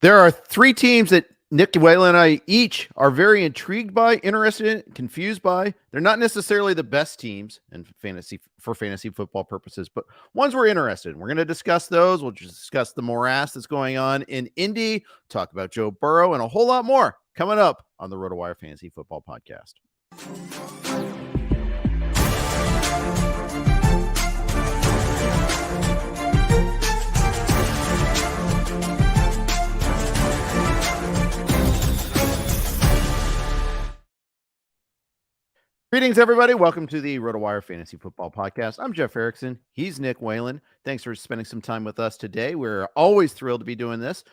There are three teams that Nick, Whalen, and I each are very intrigued by, interested in, confused by. They're not necessarily the best teams in fantasy for fantasy football purposes, but ones we're interested in. We're going to discuss those. We'll just discuss the morass that's going on in Indy, talk about Joe Burrow, and a whole lot more coming up on the RotoWire Fantasy Football Podcast. Greetings, everybody. Welcome to the RotoWire Fantasy Football Podcast. I'm Jeff Erickson. He's Nick Whalen. Thanks for spending some time with us today. We're always thrilled to be doing this.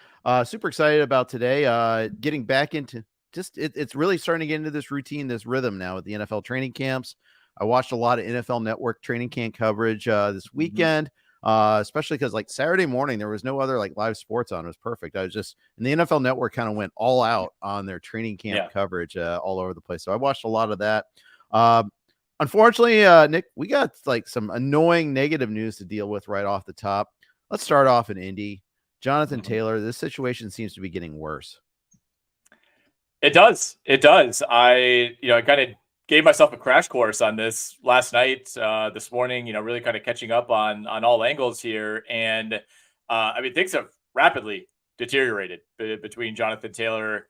Super excited about today. Getting back into it's really starting to get into this routine, this rhythm now with the NFL training camps. I watched a lot of NFL Network training camp coverage this weekend, especially because like Saturday morning, there was no other like live sports on. It was perfect. I was just, and the NFL Network kind of went all out on their training camp coverage all over the place. So I watched a lot of that. Unfortunately, Nick, we got like some annoying negative news to deal with right off the top. Let's start off in Indy. Jonathan Taylor, this situation seems to be getting worse. It does. I kind of gave myself a crash course on this last night, this morning, really kind of catching up on all angles here. And, things have rapidly deteriorated between Jonathan Taylor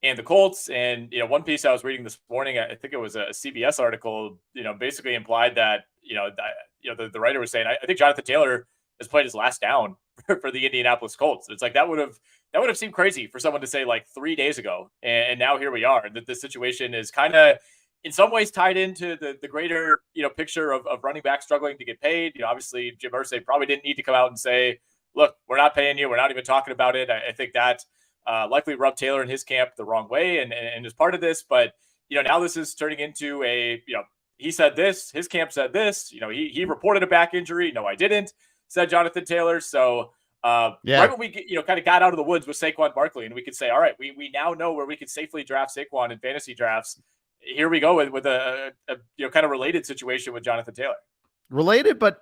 and the Colts. And, one piece I was reading this morning, I think it was a CBS article, basically implied that, the writer was saying, I think Jonathan Taylor has played his last down for the Indianapolis Colts. It's like, that would have seemed crazy for someone to say like 3 days ago. And now here we are. And that this situation is kind of in some ways tied into the greater, picture of running back struggling to get paid. Obviously Jim Irsay probably didn't need to come out and say, look, we're not paying you. We're not even talking about it. I think that, likely rubbed Taylor and his camp the wrong way and is part of this. But, now this is turning into a, he said this, his camp said this, he reported a back injury. No, I didn't, said Jonathan Taylor. So right when we, kind of got out of the woods with Saquon Barkley and we could say, all right, we now know where we could safely draft Saquon in fantasy drafts. Here we go with a kind of related situation with Jonathan Taylor. Related, but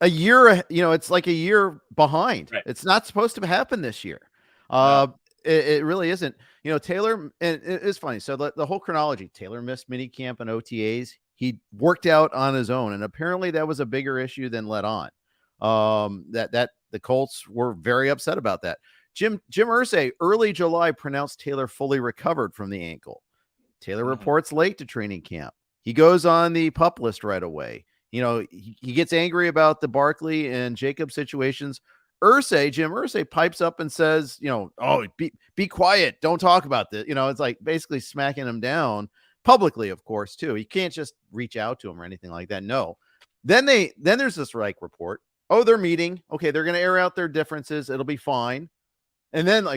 a year, it's like a year behind. Right. It's not supposed to happen this year. No. It really isn't. Taylor, and it's funny. So the whole chronology, Taylor missed minicamp and OTAs. He worked out on his own, and apparently that was a bigger issue than let on. That the Colts were very upset about that. Jim Irsay, early July, pronounced Taylor fully recovered from the ankle. Taylor reports late to training camp. He goes on the PUP list right away. He gets angry about the Barkley and Jacob situations. Jim Irsay pipes up and says, be quiet. Don't talk about this. It's like basically smacking him down publicly, of course, too. You can't just reach out to him or anything like that. No. Then there's this Reich report. Oh, they're meeting. Okay. They're going to air out their differences. It'll be fine. And then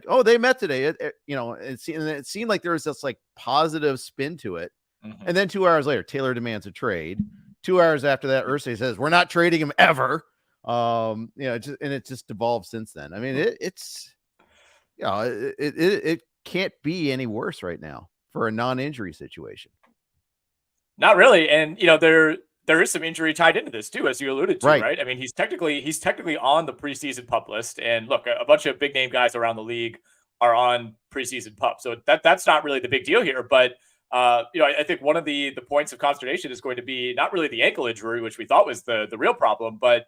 oh, they met today. It seemed like there was this like positive spin to it. And then 2 hours later, Taylor demands a trade. 2 hours after that, Irsay says, we're not trading him ever. It just devolved since then. I mean, it can't be any worse right now for a non-injury situation. Not really. And, there is some injury tied into this too, as you alluded to, right? I mean, he's technically on the preseason PUP list. And look, a bunch of big name guys around the league are on preseason PUP. So that's not really the big deal here. But, I think one of the points of consternation is going to be not really the ankle injury, which we thought was the real problem, but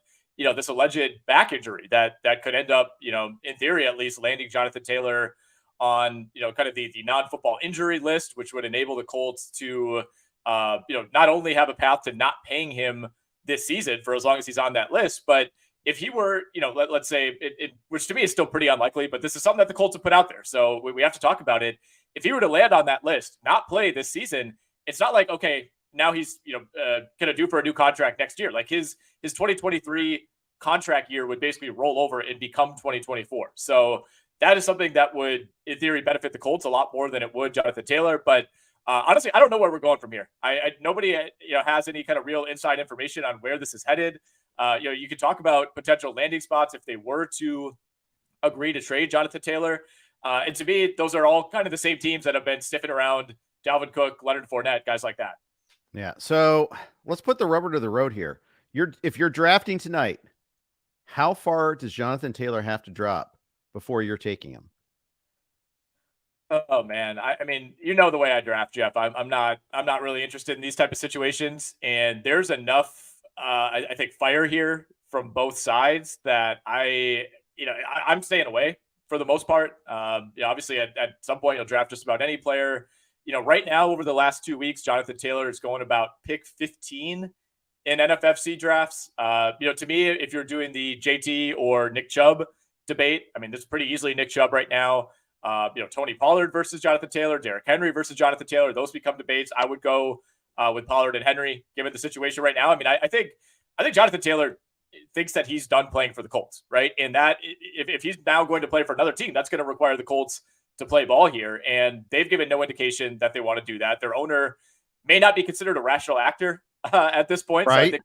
this alleged back injury that could end up, in theory, at least landing Jonathan Taylor on, kind of the non-football injury list, which would enable the Colts to, not only have a path to not paying him this season for as long as he's on that list, but if he were, let's say, which to me is still pretty unlikely, but this is something that the Colts have put out there. So we have to talk about it. If he were to land on that list, not play this season, it's not like, okay, now he's, going to due for a new contract next year. Like his 2023 contract year would basically roll over and become 2024. So that is something that would, in theory, benefit the Colts a lot more than it would Jonathan Taylor. But honestly, I don't know where we're going from here. Nobody, has any kind of real inside information on where this is headed. You could talk about potential landing spots if they were to agree to trade Jonathan Taylor. And to me, those are all kind of the same teams that have been sniffing around Dalvin Cook, Leonard Fournette, guys like that. Yeah. So let's put the rubber to the road here. If you're drafting tonight, how far does Jonathan Taylor have to drop before you're taking him? Oh man, I mean, you know the way I draft, Jeff. I'm not really interested in these type of situations, and there's enough I think fire here from both sides that I'm staying away for the most part. Obviously at some point you'll draft just about any player. Right now over the last 2 weeks, Jonathan Taylor is going about pick 15 in NFFC drafts. To me, if you're doing the JT or Nick Chubb debate, I mean, this is pretty easily Nick Chubb right now. Tony Pollard versus Jonathan Taylor, Derrick Henry versus Jonathan Taylor. Those become debates. I would go with Pollard and Henry, given the situation right now. I mean, I think Jonathan Taylor thinks that he's done playing for the Colts, right? And that if he's now going to play for another team, that's going to require the Colts to play ball here. And they've given no indication that they want to do that. Their owner may not be considered a rational actor at this point. Right. So I think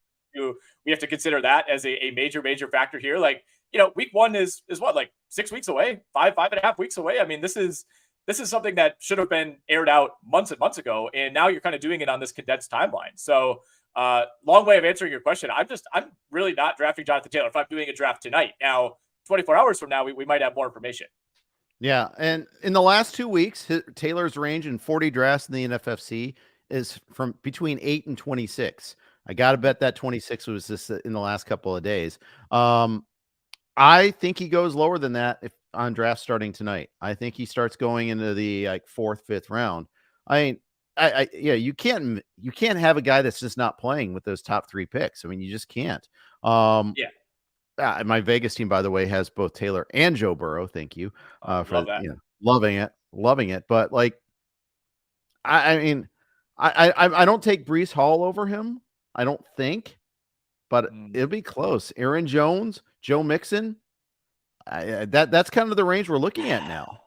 we have to consider that as a major factor here. Like, week one is what, like 6 weeks away, 5.5 weeks away. I mean, this is something that should have been aired out months and months ago. And now you're kind of doing it on this condensed timeline. So long way of answering your question. I'm really not drafting Jonathan Taylor if I'm doing a draft tonight. Now, 24 hours from now, we might have more information. Yeah. And in the last 2 weeks, Taylor's range in 40 drafts in the NFFC is from between 8 and 26. I got to bet that 26 was just in the last couple of days. I think he goes lower than that if on draft starting tonight. I think he starts going into the like 4th, 5th round. You can't have a guy that's just not playing with those top 3 picks. I mean, you just can't. My Vegas team, by the way, has both Taylor and Joe Burrow. Thank you for that. Loving it. But like, I mean, I don't take Breece Hall over him. I don't think, but it'll be close. Aaron Jones, Joe Mixon. That's kind of the range we're looking at now.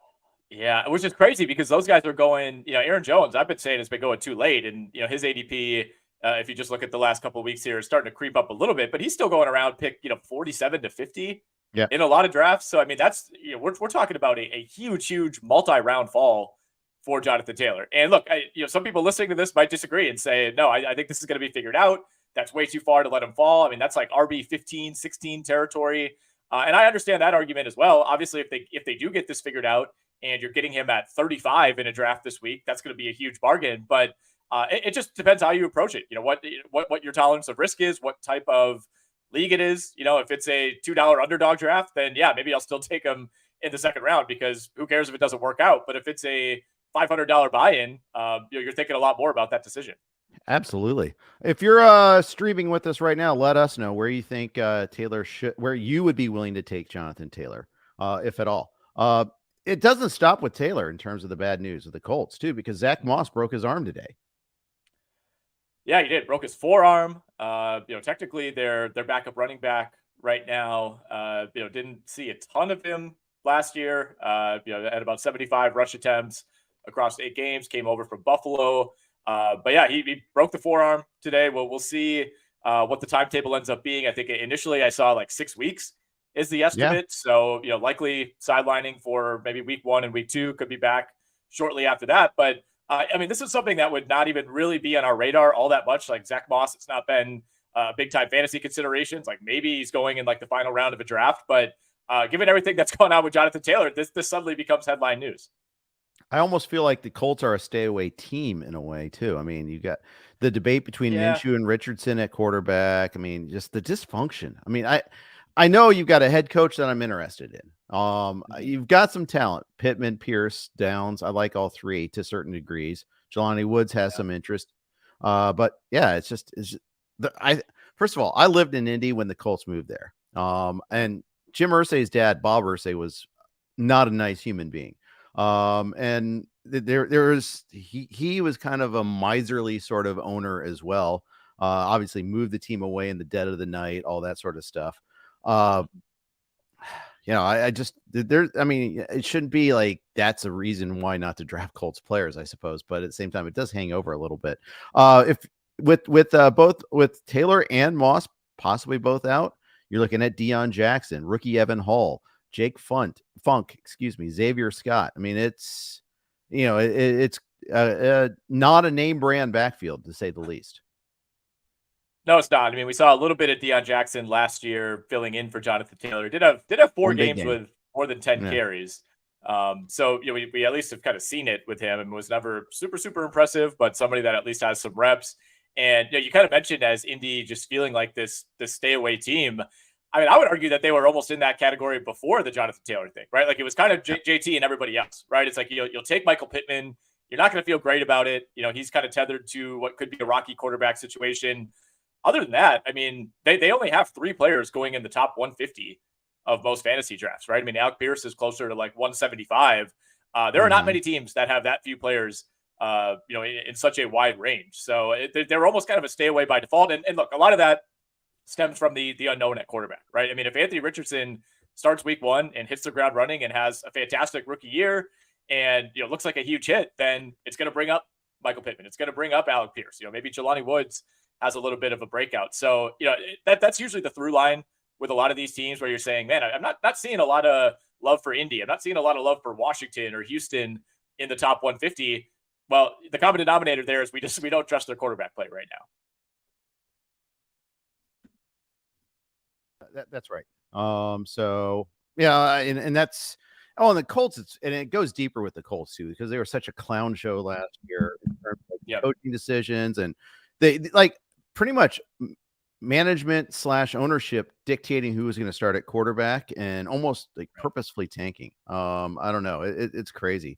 Yeah, which is crazy because those guys are going. Aaron Jones, I've been saying has been going too late, and his ADP, if you just look at the last couple of weeks here, is starting to creep up a little bit. But he's still going around pick 47 to 50 in a lot of drafts. So I mean, that's we're talking about a huge multi-round fall for Jonathan Taylor. And look, some people listening to this might disagree and say, no, I think this is going to be figured out. That's way too far to let him fall. I mean, that's like RB 15, 16 territory. And I understand that argument as well. Obviously, if they do get this figured out and you're getting him at 35 in a draft this week, that's going to be a huge bargain. But it just depends how you approach it. What your tolerance of risk is, what type of league it is. If it's a $2 underdog draft, then yeah, maybe I'll still take him in the 2nd round because who cares if it doesn't work out. But if it's a $500 buy-in, you're thinking a lot more about that decision. Absolutely. If you're streaming with us right now, let us know where you think Taylor where you would be willing to take Jonathan Taylor, if at all. It doesn't stop with Taylor in terms of the bad news of the Colts too, because Zach Moss broke his arm today. Yeah, he did. Broke his forearm. Technically their backup running back right now. Didn't see a ton of him last year. Had about 75 rush attempts across 8 games. Came over from Buffalo. But yeah, he broke the forearm today. We'll see what the timetable ends up being. I think initially I saw like 6 weeks is the estimate. Yeah. So, likely sidelining for maybe week 1 and week 2, could be back shortly after that. But I mean, this is something that would not even really be on our radar all that much. Like Zach Moss, it's not been big time fantasy considerations. Like maybe he's going in like the final round of a draft, but given everything that's going on with Jonathan Taylor, this suddenly becomes headline news. I almost feel like the Colts are a stay away team in a way too. I mean, you got the debate between Minshew and Richardson at quarterback. I mean, just the dysfunction. I mean, I know you've got a head coach that I'm interested in. You've got some talent, Pittman, Pierce, Downs. I like all 3 to certain degrees. Jelani Woods has some interest. But yeah, first of all, I lived in Indy when the Colts moved there. And Jim Irsay's dad, Bob Irsay, was not a nice human being. And he was kind of a miserly sort of owner as well. Obviously moved the team away in the dead of the night, all that sort of stuff. I mean, it shouldn't be like that's a reason why not to draft Colts players, I suppose. But at the same time, it does hang over a little bit. If with Taylor and Moss possibly both out, you're looking at Deion Jackson, rookie Evan Hall, Jake Funk, Xavier Scott. I mean, it's not a name brand backfield to say the least. No, it's not. I mean, we saw a little bit of Deion Jackson last year filling in for Jonathan Taylor. Did have 4 games with more than 10 carries. So we at least have kind of seen it with him, and was never super impressive, but somebody that at least has some reps. And you kind of mentioned as Indy just feeling like this stay away team. I mean, I would argue that they were almost in that category before the Jonathan Taylor thing, right? Like it was kind of JT and everybody else, right? It's like you'll take Michael Pittman. You're not going to feel great about it. He's kind of tethered to what could be a rocky quarterback situation. Other than that, I mean, they only have 3 players going in the top 150 of most fantasy drafts, right? I mean, Alec Pierce is closer to like 175. There are not many teams that have that few players, in such a wide range. So they're almost kind of a stay away by default. And look, a lot of that stems from the unknown at quarterback, right? I mean, if Anthony Richardson starts week 1 and hits the ground running and has a fantastic rookie year and, looks like a huge hit, then it's going to bring up Michael Pittman. It's going to bring up Alec Pierce. Maybe Jelani Woods has a little bit of a breakout. So, that's usually the through line with a lot of these teams where you're saying, man, I'm not seeing a lot of love for Indy. I'm not seeing a lot of love for Washington or Houston in the top 150. Well, the common denominator there is we don't trust their quarterback play right now. That's right. So yeah, and that's and the Colts. And it goes deeper with the Colts too, because they were such a clown show last year in terms of coaching decisions, and they like pretty much management / ownership dictating who was going to start at quarterback and almost like purposefully tanking. I don't know. It's crazy.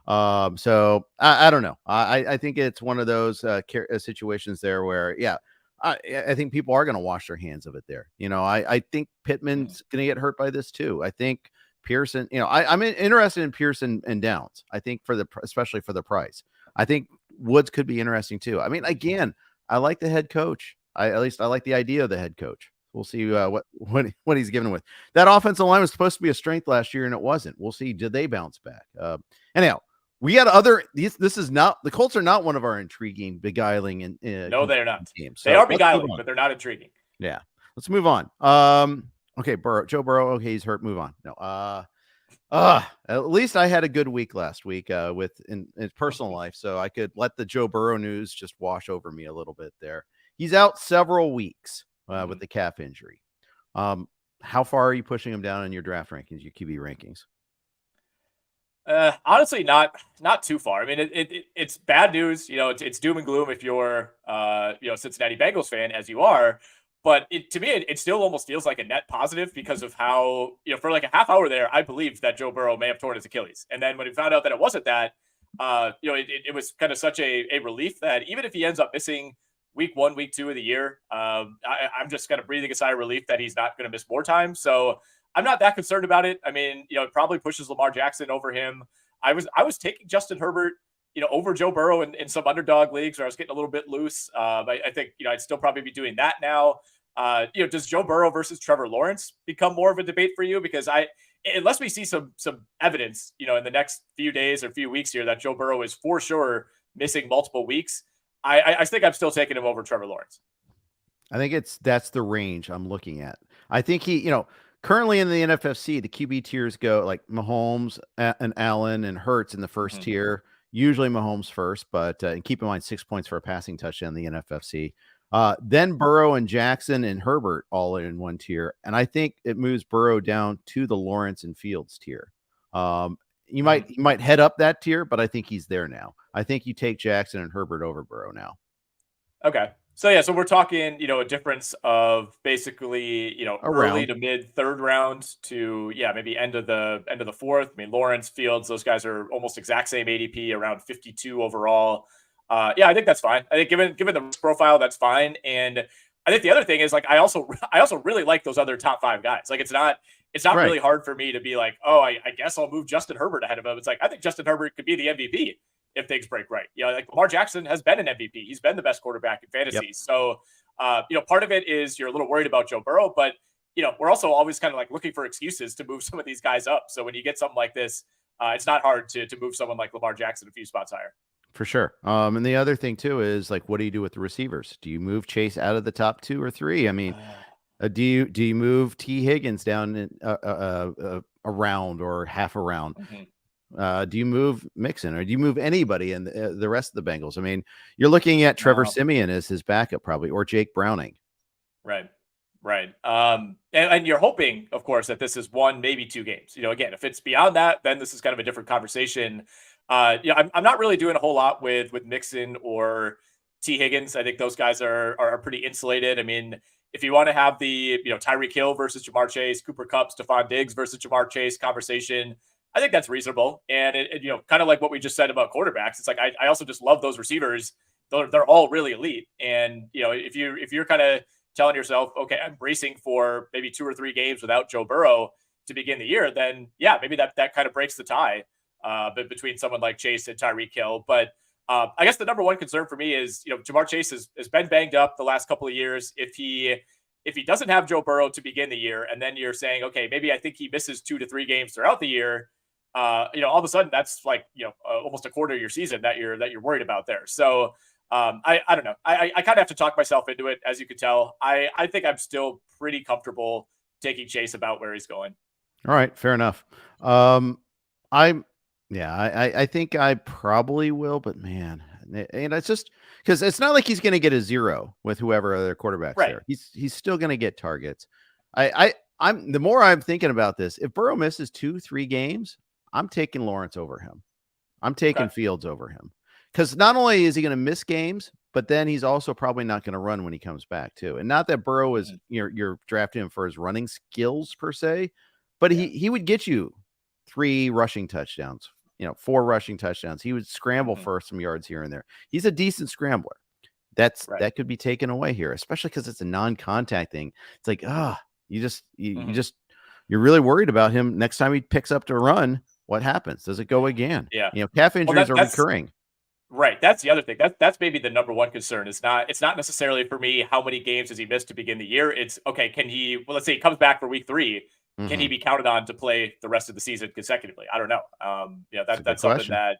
So I don't know. I think it's one of those situations there where, I think people are going to wash their hands of it there. I think Pittman's going to get hurt by this too. I think Pearson, I'm interested in Pearson and Downs. I think especially for the price. I think Woods could be interesting too. I mean, again, I like the head coach. I like the idea of the head coach. We'll see what he's given with. That offensive line was supposed to be a strength last year, and it wasn't. We'll see. Did they bounce back? Anyhow, we got this is not, the Colts are not one of our intriguing, beguiling, and no, they're not. Teams. They are beguiling, but they're not intriguing. Yeah, let's move on. Okay, Joe Burrow. Okay, he's hurt. Move on. No, at least I had a good week last week in his personal life, so I could let the Joe Burrow news just wash over me a little bit there. He's out several weeks with the calf injury. How far are you pushing him down in your draft rankings, your QB rankings? Honestly, not too far. I mean, it's bad news. It's doom and gloom if you're Cincinnati Bengals fan, as you are. But to me, it still almost feels like a net positive because of how, for like a half hour there, I believed that Joe Burrow may have torn his Achilles. And then when we found out that it wasn't that, it was kind of such a relief that even if he ends up missing week 1, week 2 of the year, I'm just kind of breathing a sigh of relief that he's not going to miss more time. So I'm not that concerned about it. I mean, it probably pushes Lamar Jackson over him. I was taking Justin Herbert, over Joe Burrow in some underdog leagues where I was getting a little bit loose. I think, I'd still probably be doing that now. Does Joe Burrow versus Trevor Lawrence become more of a debate for you? Because unless we see some evidence, in the next few days or few weeks here that Joe Burrow is for sure missing multiple weeks, I think I'm still taking him over Trevor Lawrence. I think that's the range I'm looking at. I think he, currently in the NFFC, the QB tiers go like Mahomes and Allen and Hurts in the first tier, usually Mahomes first, but and keep in mind 6 points for a passing touchdown in the NFFC. Then Burrow and Jackson and Herbert all in one tier. And I think it moves Burrow down to the Lawrence and Fields tier. You might head up that tier, but I think he's there now. I think you take Jackson and Herbert over Burrow now. Okay. So we're talking, a difference of basically, early to mid third round to, maybe end of the fourth. I mean, Lawrence, Fields, those guys are almost exact same ADP, around 52 overall. I think that's fine. I think given the risk profile, that's fine. And I think the other thing is like, I also really like those other top 5 guys. Like it's not right. Really hard for me to be like, oh, I guess I'll move Justin Herbert ahead of him. It's like, I think Justin Herbert could be the MVP if things break right. Like Lamar Jackson has been an MVP. He's been the best quarterback in fantasy. Yep. So, part of it is you're a little worried about Joe Burrow, but, we're also always kind of like looking for excuses to move some of these guys up. So when you get something like this, it's not hard to move someone like Lamar Jackson a few spots higher. For sure. And the other thing too is like, what do you do with the receivers? Do you move Chase out of the top 2 or 3? I mean, do you move T Higgins down in, a round or half a round? Do you move Mixon or do you move anybody in the rest of the Bengals? I mean, you're looking at Trevor Siemian as his backup probably, or Jake Browning. Right. Right. And you're hoping, of course, that this is 1, maybe 2 games. Again, if it's beyond that, then this is kind of a different conversation. I'm not really doing a whole lot with Mixon or T. Higgins. I think those guys are pretty insulated. I mean, if you want to have the Tyreek Hill versus Jamar Chase, Cooper Kupp, Stephon Diggs versus Jamar Chase conversation, I think that's reasonable. And kind of like what we just said about quarterbacks, it's like I also just love those receivers. They're all really elite. And if you're kind of telling yourself, okay, I'm bracing for maybe 2 or 3 games without Joe Burrow to begin the year, then yeah, maybe that kind of breaks the tie between someone like Chase and Tyreek Hill. But I guess the number one concern for me is, Jamar Chase has been banged up the last couple of years. If he doesn't have Joe Burrow to begin the year, and then you're saying, okay, maybe I think he misses 2 to 3 games throughout the year, all of a sudden that's like, almost a quarter of your season that you're worried about there. So I don't know. I kind of have to talk myself into it, as you could tell. I think I'm still pretty comfortable taking Chase about where he's going. All right, fair enough. I think I probably will, but man, and it's just because it's not like he's going to get a 0 with whoever other quarterbacks there. He's still going to get targets. I'm the more I'm thinking about this, if Burrow misses 2-3 games, I'm taking Lawrence over him. I'm taking Fields over him. Because not only is he going to miss games, but then he's also probably not going to run when he comes back too. And not that Burrow is you're drafting him for his running skills per se, but he would get you 3 rushing touchdowns, 4 rushing touchdowns. He would scramble for some yards here and there. He's a decent scrambler. That could be taken away here, especially because it's a non-contact thing. It's like you're really worried about him next time he picks up to run. What happens? Does it go again? Yeah, calf injuries are recurring. Right. That's the other thing. That's maybe the number one concern. It's not necessarily for me, how many games has he missed to begin the year? It's okay, let's say he comes back for week 3. Can he be counted on to play the rest of the season consecutively? I don't know. That's something question. that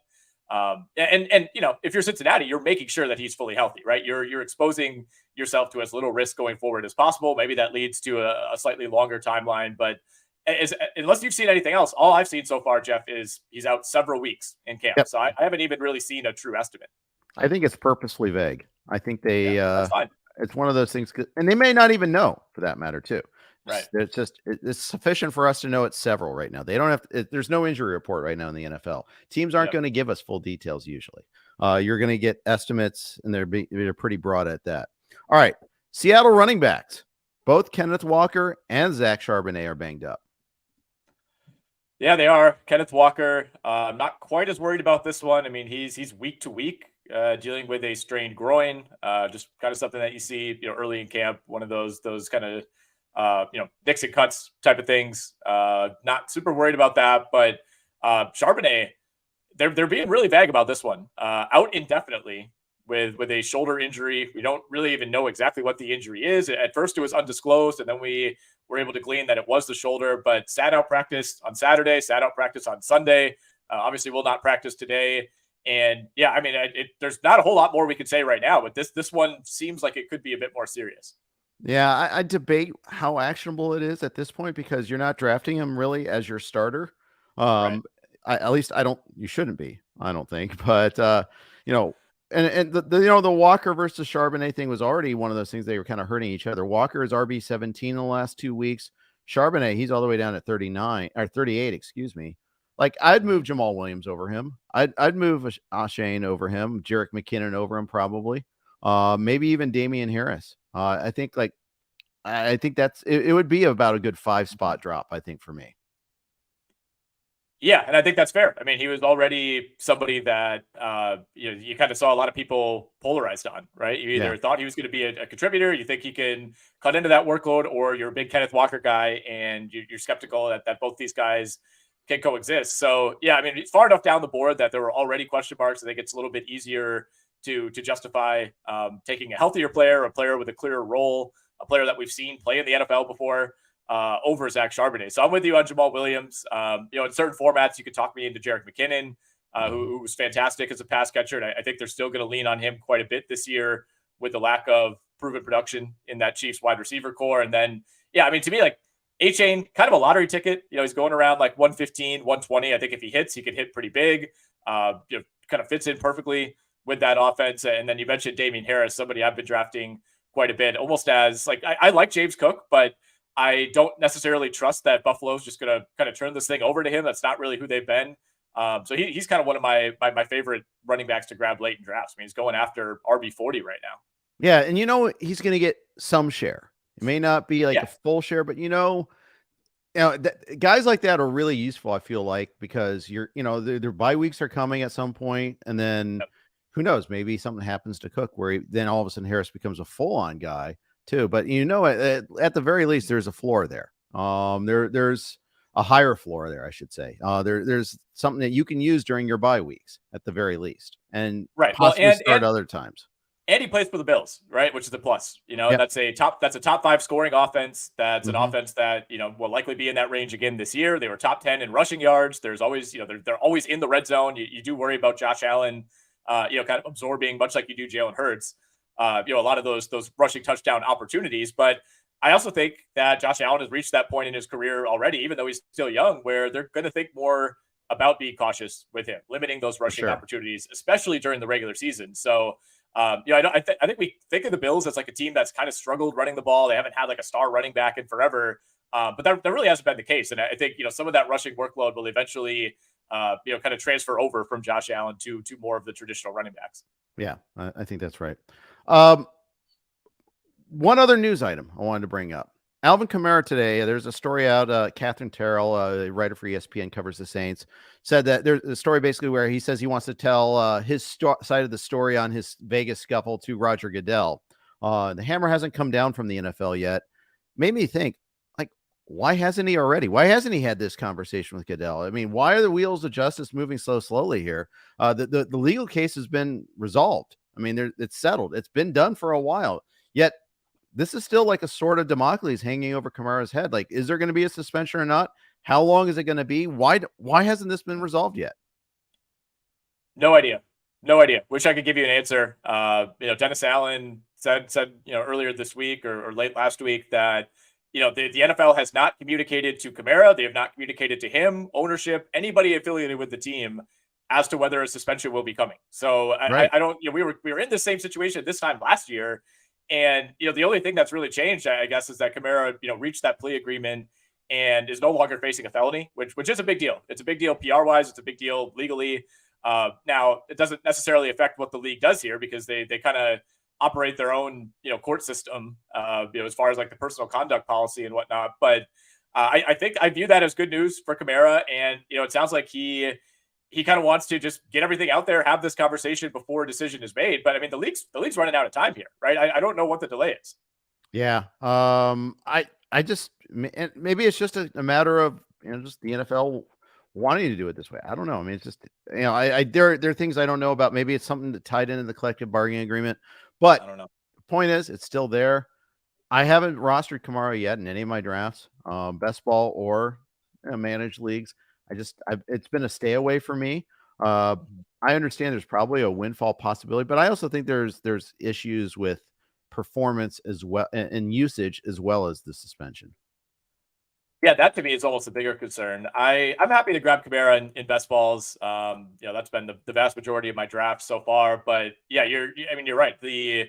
and if you're Cincinnati, you're making sure that he's fully healthy, right? You're exposing yourself to as little risk going forward as possible. Maybe that leads to a slightly longer timeline, but unless you've seen anything else, all I've seen so far, Jeff, is he's out several weeks in camp. Yep. So I haven't even really seen a true estimate. I think it's purposely vague. I think that's fine. It's one of those things, and they may not even know for that matter too. Right. It's sufficient for us to know it's several right now. They don't have there's no injury report right now in the NFL. Teams aren't going to give us full details usually. You're going to get estimates, and they're pretty broad at that. All right. Seattle running backs. Both Kenneth Walker and Zach Charbonnet are banged up. Yeah, they are. Kenneth Walker, I'm not quite as worried about this one. I mean, he's week to week dealing with a strained groin, just kind of something that you see, early in camp. One of those kind of Dixon cuts type of things. Not super worried about that, but Charbonnet, they're being really vague about this one. Out indefinitely with a shoulder injury. We don't really even know exactly what the injury is. At first, it was undisclosed, and then we were able to glean that it was the shoulder. But sat out practice on Saturday, sat out practice on Sunday. Obviously, will not practice today. And yeah, I mean, there's not a whole lot more we could say right now, but this one seems like it could be a bit more serious. Yeah, I debate how actionable it is at this point because you're not drafting him really as your starter. Right. At least you shouldn't be, I don't think. But and the Walker versus Charbonnet thing was already one of those things they were kind of hurting each other. Walker is RB17 in the last 2 weeks. Charbonnet, he's all the way down at 39 or 38, excuse me. Like I'd move Jamal Williams over him. I'd move Ashane over him, Jerick McKinnon over him, probably. Maybe even Damian Harris. I think it would be about a good 5 spot drop, I think, for me. Yeah, and I think that's fair. I mean, he was already somebody that you kind of saw a lot of people polarized on, right? You either thought he was going to be a contributor, you think he can cut into that workload, or you're a big Kenneth Walker guy and you're skeptical that both these guys can coexist. So yeah, I mean, it's far enough down the board that there were already question marks. I think it's a little bit easier to justify taking a healthier player, a player with a clearer role, a player that we've seen play in the NFL before, over Zach Charbonnet. So I'm with you on Jamal Williams. In certain formats, you could talk me into Jerick McKinnon, who was fantastic as a pass catcher. And I think they're still going to lean on him quite a bit this year with the lack of proven production in that Chiefs wide receiver core. And then, yeah, I mean, to me, like A-Chain, kind of a lottery ticket. He's going around like 115, 120. I think if he hits, he could hit pretty big. Kind of fits in perfectly with that offense. And then you mentioned Damian Harris, somebody I've been drafting quite a bit, almost as like I like James Cook, but I don't necessarily trust that Buffalo's just going to kind of turn this thing over to him. That's not really who they've been. So he's kind of one of my favorite running backs to grab late in drafts. I mean, he's going after RB40 right now. Yeah, and he's going to get some share. It may not be like a full share, but guys like that are really useful, I feel like, because their bye weeks are coming at some point, and then who knows, maybe something happens to Cook where then all of a sudden Harris becomes a full-on guy too. But at the very least, there's a floor there. There's a higher floor there, I should say. There's something that you can use during your bye weeks at the very least, and possibly start other times. And he plays for the Bills, right? Which is a plus. That's a top 5 scoring offense. That's an offense that, will likely be in that range again this year. They were top 10 in rushing yards. There's always, they're always in the red zone. You do worry about Josh Allen, kind of absorbing, much like you do Jalen Hurts, a lot of those rushing touchdown opportunities. But I also think that Josh Allen has reached that point in his career already, even though he's still young, where they're going to think more about being cautious with him, limiting those rushing opportunities, especially during the regular season. So, I think we think of the Bills as like a team that's kind of struggled running the ball. They haven't had like a star running back in forever, but that really hasn't been the case. And I think some of that rushing workload will eventually, kind of transfer over from Josh Allen to more of the traditional running backs. Yeah, I think that's right. One other news item I wanted to bring up. Alvin Kamara today, there's a story out, Catherine Terrell, a writer for ESPN, covers the Saints, said that there's a story basically where he says he wants to tell his side of the story on his Vegas scuffle to Roger Goodell. The hammer hasn't come down from the NFL yet. Made me think, like, why hasn't he already? Why hasn't he had this conversation with Goodell? I mean, why are the wheels of justice moving so slowly here? The legal case has been resolved. I mean, it's settled. It's been done for a while, yet this is still like a sword of Damocles hanging over Kamara's head. Like, is there going to be a suspension or not? How long is it going to be? Why hasn't this been resolved yet? No idea. Wish I could give you an answer. Dennis Allen said, earlier this week or late last week that, the NFL has not communicated to Kamara. They have not communicated to him, ownership, anybody affiliated with the team as to whether a suspension will be coming. So I don't, we were in the same situation this time last year. And, the only thing that's really changed, I guess, is that Kamara, reached that plea agreement and is no longer facing a felony, which is a big deal. It's a big deal PR wise. It's a big deal legally. Now, it doesn't necessarily affect what the league does here because they kind of operate their own, court system, as far as like the personal conduct policy and whatnot. But I think I view that as good news for Kamara. And, it sounds like he kind of wants to just get everything out there, have this conversation before a decision is made. But I mean, the league's running out of time here, right? I don't know what the delay is. Yeah. I just, maybe it's just a matter of, just the NFL wanting to do it this way. I don't know. I mean, it's just, there are things I don't know about. Maybe it's something that tied into the collective bargaining agreement, but I don't know. The point is it's still there. I haven't rostered Kamara yet in any of my drafts, best ball or managed leagues. It's been a stay away for me. I understand there's probably a windfall possibility, but I also think there's issues with performance as well and usage as well as the suspension. Yeah, that to me is almost a bigger concern. I'm happy to grab Kamara in best balls. That's been the vast majority of my drafts so far. But yeah, you're right. The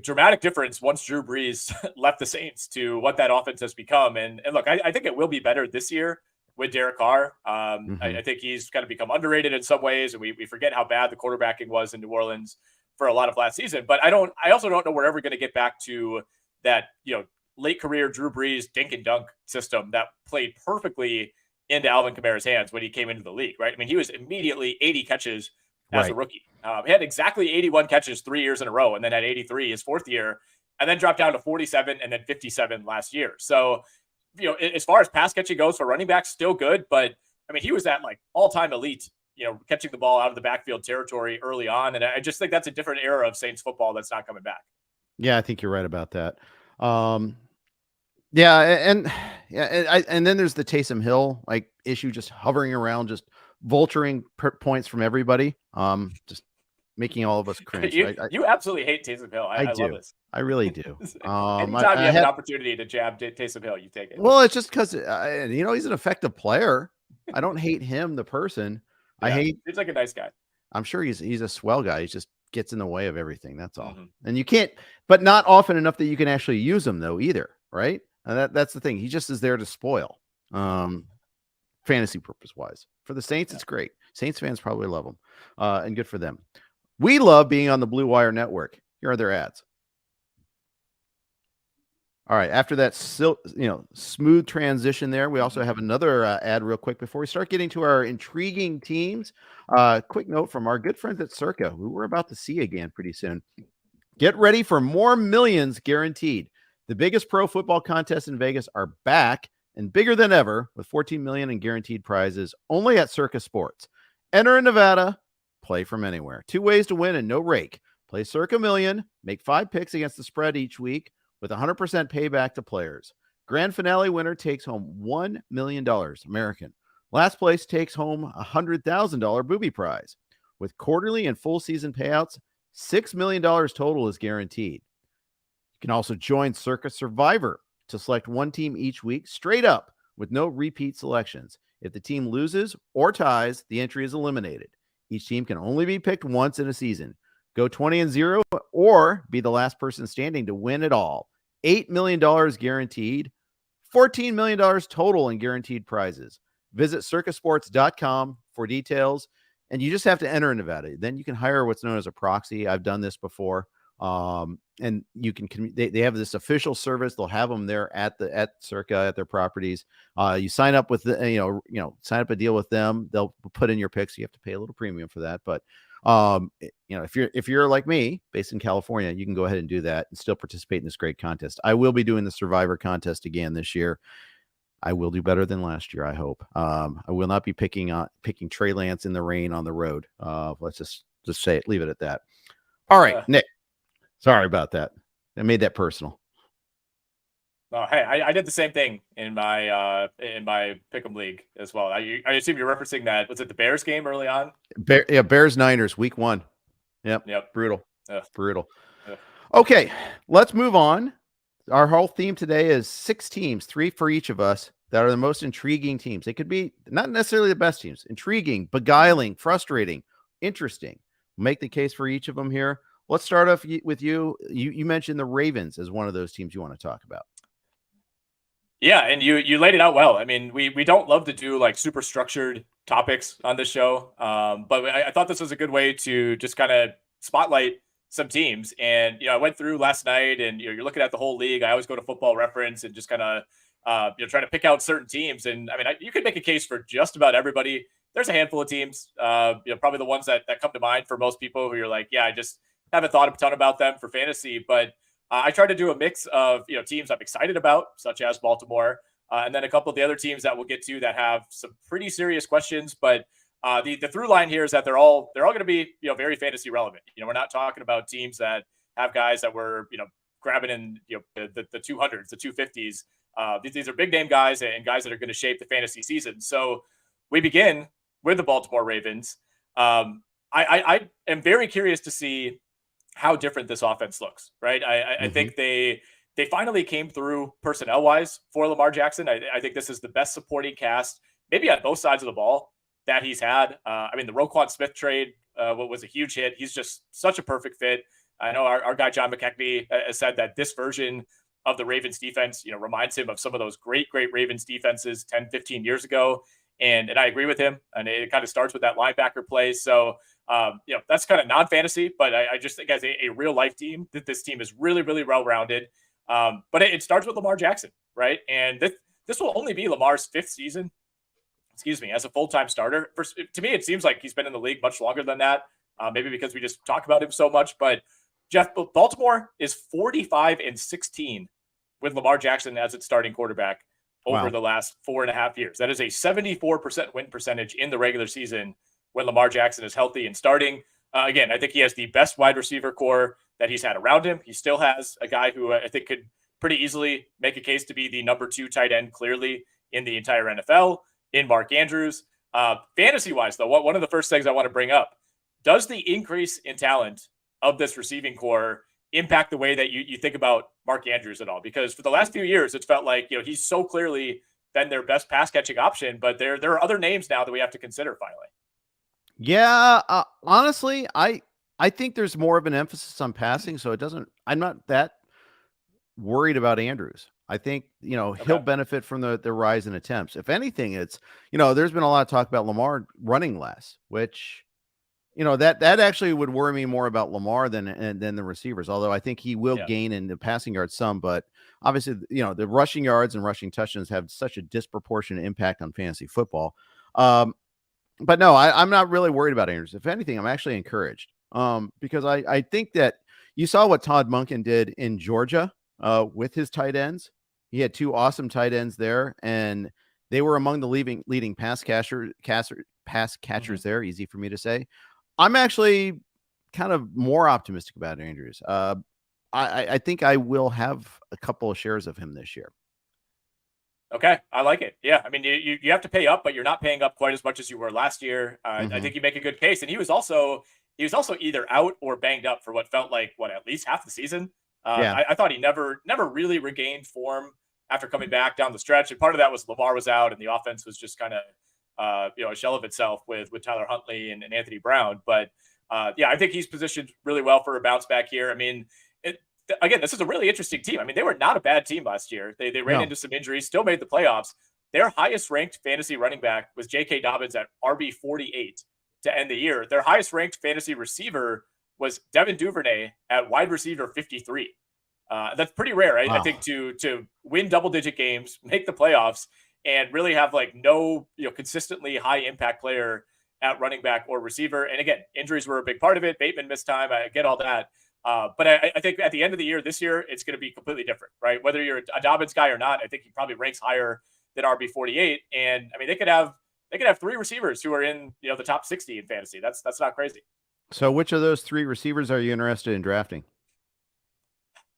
dramatic difference once Drew Brees left the Saints to what that offense has become. And look, I think it will be better this year with Derek Carr. I think he's kind of become underrated in some ways, and we forget how bad the quarterbacking was in New Orleans for a lot of last season. But I also don't know we're ever going to get back to that, late career Drew Brees dink and dunk system that played perfectly into Alvin Kamara's hands when he came into the league, right? I mean, he was immediately 80 catches as a rookie. He had exactly 81 catches 3 years in a row, and then had 83 his fourth year, and then dropped down to 47 and then 57 last year. So, as far as pass catching goes for running backs, still good. But I mean, he was at like all-time elite, catching the ball out of the backfield territory early on. And I just think that's a different era of Saints football that's not coming back. Yeah, I think you're right about that. And then there's the Taysom Hill issue, just hovering around, just vulturing points from everybody. Just making all of us cringe. You absolutely hate Taysom Hill. I love this. I really do. Anytime you have an opportunity to jab Taysom Hill, you take it. Well, it's just because he's an effective player. I don't hate him, the person. Yeah, he's like a nice guy. I'm sure he's a swell guy. He's just gets in the way of everything. That's all. Mm-hmm. And you can't, but not often enough that you can actually use them though either. Right. And that's the thing. He just is there to spoil, fantasy purpose wise. For the Saints, it's great. Saints fans probably love them, and good for them. We love being on the Blue Wire Network. Here are their ads. All right. After that, smooth transition there, we also have another ad real quick before we start getting to our intriguing teams. Quick note from our good friends at Circa, who we're about to see again pretty soon. Get ready for more millions guaranteed. The biggest pro football contests in Vegas are back and bigger than ever with 14 million in guaranteed prizes only at Circa Sports. Enter in Nevada, play from anywhere. 2 ways to win and no rake. Play Circa Million, make 5 picks against the spread each week with 100% payback to players. Grand finale winner takes home $1 million American. Last place takes home a $100,000 booby prize. With quarterly and full season payouts, $6 million total is guaranteed. You can also join Circa Survivor to select one team each week straight up with no repeat selections. If the team loses or ties, the entry is eliminated. Each team can only be picked once in a season. Go 20-0 or be the last person standing to win it all. $8 million guaranteed, $14 million total in guaranteed prizes. Visit circasports.com for details, and you just have to enter in Nevada. Then you can hire what's known as a proxy. I've done this before. And you can, they have this official service. They'll have them there at Circa, at their properties. You sign up with sign up a deal with them. They'll put in your picks. You have to pay a little premium for that. But, if you're like me based in California, you can go ahead and do that and still participate in this great contest. I will be doing the Survivor contest again this year. I will do better than last year. I hope. I will not be picking Trey Lance in the rain on the road. Let's just say it, leave it at that. All right, Nick. Sorry about that. I made that personal. Oh, hey, I did the same thing in my pick'em league as well. I assume you're referencing that. Was it the Bears game early on? Bears Niners week 1. Yep. Brutal. Brutal. Okay, let's move on. Our whole theme today is 6 teams, 3 for each of us, that are the most intriguing teams. They could be not necessarily the best teams. Intriguing, beguiling, frustrating, interesting. Make the case for each of them here. Let's start off with you. You mentioned the Ravens as one of those teams you want to talk about. Yeah, and you laid it out well. I mean, we don't love to do like super structured topics on this show, but I thought this was a good way to just kind of spotlight some teams. And I went through last night, and you're looking at the whole league. I always go to Football Reference and just kind of try to pick out certain teams. And I mean, you could make a case for just about everybody. There's a handful of teams, probably the ones that come to mind for most people who you're like, yeah, I just haven't thought a ton about them for fantasy, but I tried to do a mix of teams I'm excited about, such as Baltimore, and then a couple of the other teams that we'll get to that have some pretty serious questions. But the through line here is that they're all going to be very fantasy relevant. We're not talking about teams that have guys that were grabbing in the 200s, the 250s. These are big name guys and guys that are going to shape the fantasy season. So we begin with the Baltimore Ravens. I am very curious to see how different this offense looks, right? I think they finally came through personnel wise for Lamar Jackson. I think this is the best supporting cast, maybe on both sides of the ball, that he's had. I mean, the Roquan Smith trade was a huge hit. He's just such a perfect fit. I know our guy John McKechnie has said that this version of the Ravens defense, reminds him of some of those great Ravens defenses 10, 15 years ago. And I agree with him. And it kind of starts with that linebacker play. So, that's kind of non-fantasy, but I just think as a real life team, that this team is really, really well-rounded. But it starts with Lamar Jackson, right? And this will only be Lamar's 5th season, as a full-time starter. To me, it seems like he's been in the league much longer than that, maybe because we just talk about him so much. But Jeff, Baltimore is 45-16 with Lamar Jackson as its starting quarterback over the last 4.5 years. That is a 74% win percentage in the regular season when Lamar Jackson is healthy and starting. Again, I think he has the best wide receiver core that he's had around him. He still has a guy who I think could pretty easily make a case to be the number 2 tight end clearly in the entire NFL in Mark Andrews. Fantasy-wise, though, one of the first things I want to bring up, does the increase in talent of this receiving core impact the way that you think about Mark Andrews at all? Because for the last few years, it's felt like he's so clearly been their best pass-catching option, but there are other names now that we have to consider finally. Yeah, honestly, I I think there's more of an emphasis on passing, so I'm not that worried about Andrews. I think, he'll benefit from the rise in attempts. If anything, it's, there's been a lot of talk about Lamar running less, which, that actually would worry me more about Lamar than the receivers. Although I think he will gain in the passing yards some, but obviously, the rushing yards and rushing touchdowns have such a disproportionate impact on fantasy football. But no, I'm not really worried about Andrews. If anything, I'm actually encouraged because I think that you saw what Todd Monken did in Georgia with his tight ends. He had 2 awesome tight ends there, and they were among the leading pass catchers there. Easy for me to say. I'm actually kind of more optimistic about Andrews. I think I will have a couple of shares of him this year. Okay, I like it. Yeah, I mean, you have to pay up, but you're not paying up quite as much as you were last year. I think you make a good case, and he was also either out or banged up for what felt like at least half the season. I thought he never really regained form after coming back down the stretch, and part of that was Lamar was out, and the offense was just kind of a shell of itself with Tyler Huntley and Anthony Brown. But I think he's positioned really well for a bounce back here. I mean, again, this is a really interesting team. I mean, they were not a bad team last year. They ran into some injuries, still made the playoffs. Their highest ranked fantasy running back was J.K. Dobbins at RB 48 to end the year. Their highest ranked fantasy receiver was Devin Duvernay at wide receiver 53. That's pretty rare, right? Wow. I think to win double-digit games, make the playoffs, and really have no consistently high impact player at running back or receiver. And again, injuries were a big part of it. Bateman missed time. I get all that. But I think at the end of the year, this year, it's going to be completely different, right? Whether you're a Dobbins guy or not, I think he probably ranks higher than RB 48. And I mean, they could have 3 receivers who are in the top 60 in fantasy. That's not crazy. So which of those 3 receivers are you interested in drafting?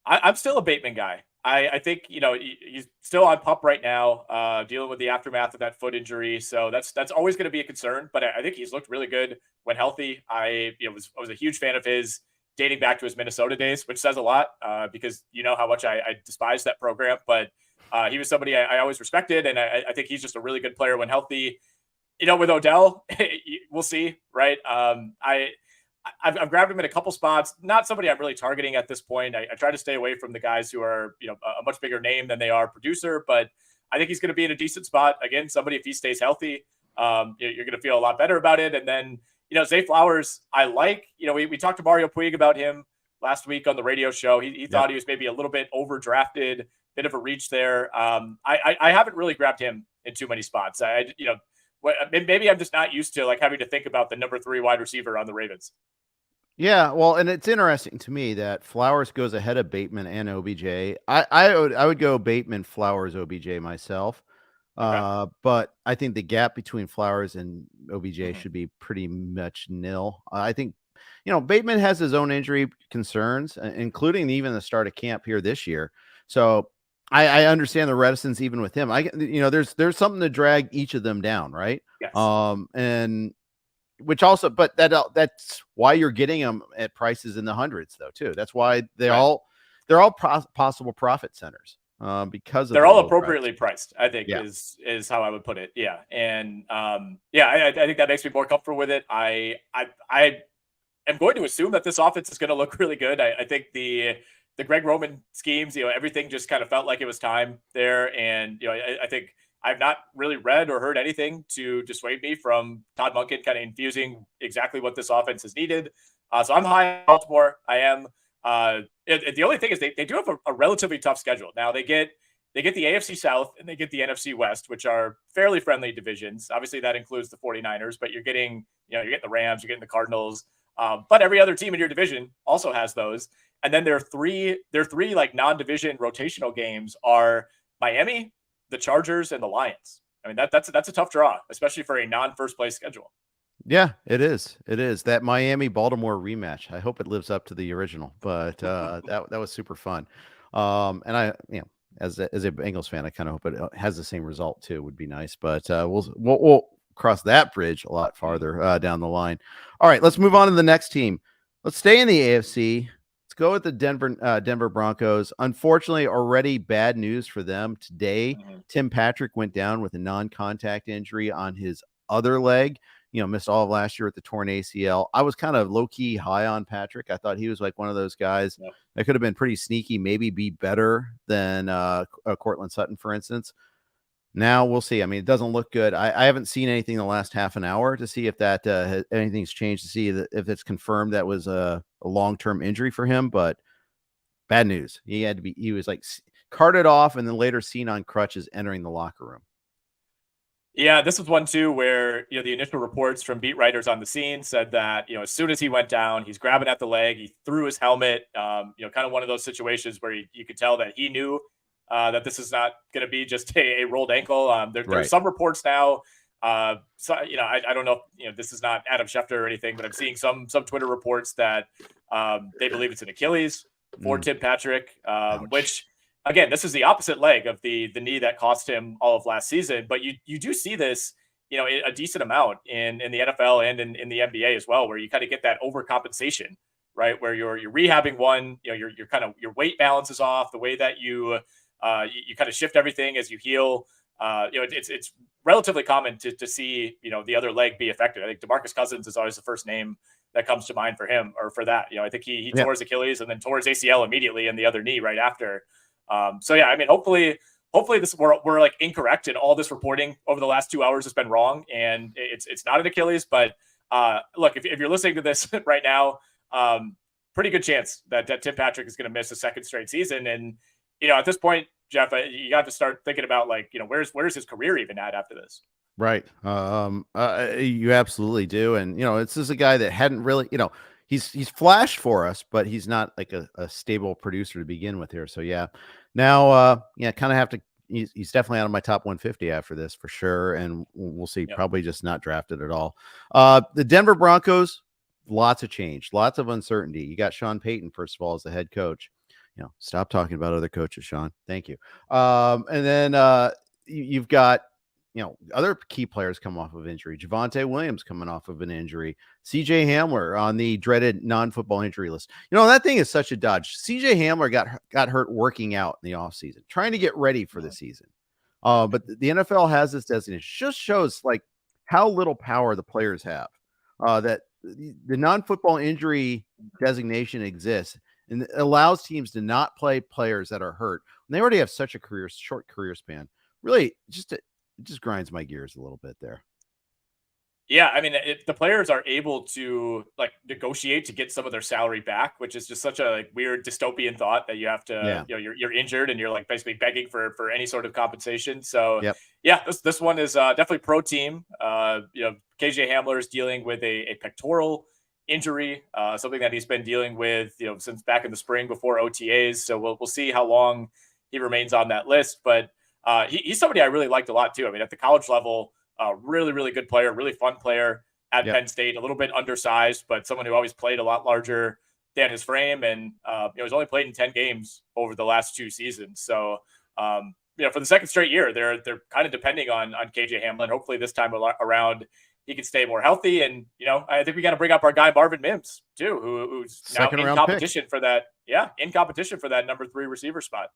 I'm still a Bateman guy. I think he's still on PUP right now, dealing with the aftermath of that foot injury. So that's always going to be a concern. But I think he's looked really good when healthy. I was a huge fan of his dating back to his Minnesota days, which says a lot because you know how much I despise that program. But he was somebody I always respected, and I think he's just a really good player when healthy. With Odell, we'll see, right? I've grabbed him in a couple spots. Not somebody I'm really targeting at this point. I try to stay away from the guys who are a much bigger name than they are producer, but I think he's going to be in a decent spot. Again, somebody, if he stays healthy, you're going to feel a lot better about it. And then Zay Flowers, I like. We talked to Mario Puig about him last week on the radio show. He thought he was maybe a little bit overdrafted, bit of a reach there. I haven't really grabbed him in too many spots. Maybe I'm just not used to having to think about the number 3 wide receiver on the Ravens. Yeah, well, and it's interesting to me that Flowers goes ahead of Bateman and OBJ. I would go Bateman, Flowers, OBJ myself. Okay. But I think the gap between Flowers and OBJ should be pretty much nil. I think, Bateman has his own injury concerns, including even the start of camp here this year. So I understand the reticence even with him. There's something to drag each of them down, right? Yes. And which also, but that's why you're getting them at prices in the hundreds, though, too. That's why they're all possible profit centers. Because they're all appropriately priced, I think is how I would put it. Yeah. And I think that makes me more comfortable with it. I am going to assume that this offense is going to look really good. I think the Greg Roman schemes, everything just kind of felt like it was time there. And, I think I've not really read or heard anything to dissuade me from Todd Monken kind of infusing exactly what this offense is needed. So I'm high on Baltimore. I am. The only thing is they do have a relatively tough schedule. Now they get the AFC South and they get the NFC West, which are fairly friendly divisions. Obviously that includes the 49ers, but you're getting the Rams, you're getting the Cardinals. But every other team in your division also has those. And then their three non-division rotational games are Miami, the Chargers, and the Lions. I mean, that's a tough draw, especially for a non-first place schedule. Yeah, it is. It is that Miami-Baltimore rematch. I hope it lives up to the original, but that was super fun. And I, as a Bengals fan, I kind of hope it has the same result too. Would be nice, but we'll cross that bridge a lot farther down the line. All right, let's move on to the next team. Let's stay in the AFC. Let's go with the Denver Broncos. Unfortunately, already bad news for them today. Tim Patrick went down with a non-contact injury on his other leg. missed all of last year with the torn ACL. I was kind of low key high on Patrick. I thought he was like one of those guys that could have been pretty sneaky, maybe be better than Cortland Sutton, for instance. Now we'll see. I mean, it doesn't look good. I haven't seen anything in the last half an hour to see if that anything's changed, to see if it's confirmed that was a long-term injury for him. But bad news. He was like carted off and then later seen on crutches entering the locker room. Yeah, this was one too where, the initial reports from beat writers on the scene said that, as soon as he went down, he's grabbing at the leg, he threw his helmet, kind of one of those situations where you could tell that he knew that this is not going to be just a rolled ankle. There's some reports now. I don't know if, this is not Adam Schefter or anything, but I'm seeing some Twitter reports that they believe it's an Achilles for Tim Patrick, which, again, this is the opposite leg of the knee that cost him all of last season. But you do see this, a decent amount in the NFL and in the NBA as well, where you kind of get that overcompensation, right? Where you're rehabbing one, your your weight balance is off, the way that you kind of shift everything as you heal. It's relatively common to see, the other leg be affected. I think DeMarcus Cousins is always the first name that comes to mind for him, or for that. I think he tore his Achilles and then tore his ACL immediately in the other knee right after. So yeah, I mean, hopefully this we're like incorrect, and all this reporting over the last 2 hours has been wrong, and it's not an Achilles. But look, if you're listening to this right now, pretty good chance that Tim Patrick is going to miss a second straight season. And at this point, Jeff, you got to start thinking about where's his career even at after this? Right. You absolutely do. And this is a guy that hadn't really, he's flashed for us, but he's not like a stable producer to begin with here. So yeah. Now, kind of have to. He's definitely out of my top 150 after this for sure, and we'll see. Yep. Probably just not drafted at all. The Denver Broncos, lots of change, lots of uncertainty. You got Sean Payton, first of all, as the head coach. Stop talking about other coaches, Sean. Thank you. And then you've got other key players come off of injury. Javonte Williams coming off of an injury. CJ Hamler on the dreaded non-football injury list. That thing is such a dodge. CJ Hamler got hurt working out in the offseason, trying to get ready for the season. But the NFL has this designation. Just shows like how little power the players have. That the non-football injury designation exists and allows teams to not play players that are hurt. And they already have such a short career span. Really, it just grinds my gears a little bit there. Yeah, I mean, the players are able to negotiate to get some of their salary back, which is just such a weird dystopian thought that you have to, you're injured and you're basically begging for any sort of compensation. So this one is definitely pro team. KJ Hamler is dealing with a pectoral injury, something that he's been dealing with, since back in the spring before OTAs. So we'll see how long he remains on that list. But he's somebody I really liked a lot too. I mean, at the college level, really, really good player, really fun player at Penn State, a little bit undersized, but someone who always played a lot larger than his frame. And, he's only played in 10 games over the last 2 seasons. So, for the second straight year, they're kind of depending on KJ Hamlin. Hopefully this time around he can stay more healthy. And, I think we got to bring up our guy, Marvin Mims too, who's now in competition for that. Yeah. In competition for that number 3 receiver spot.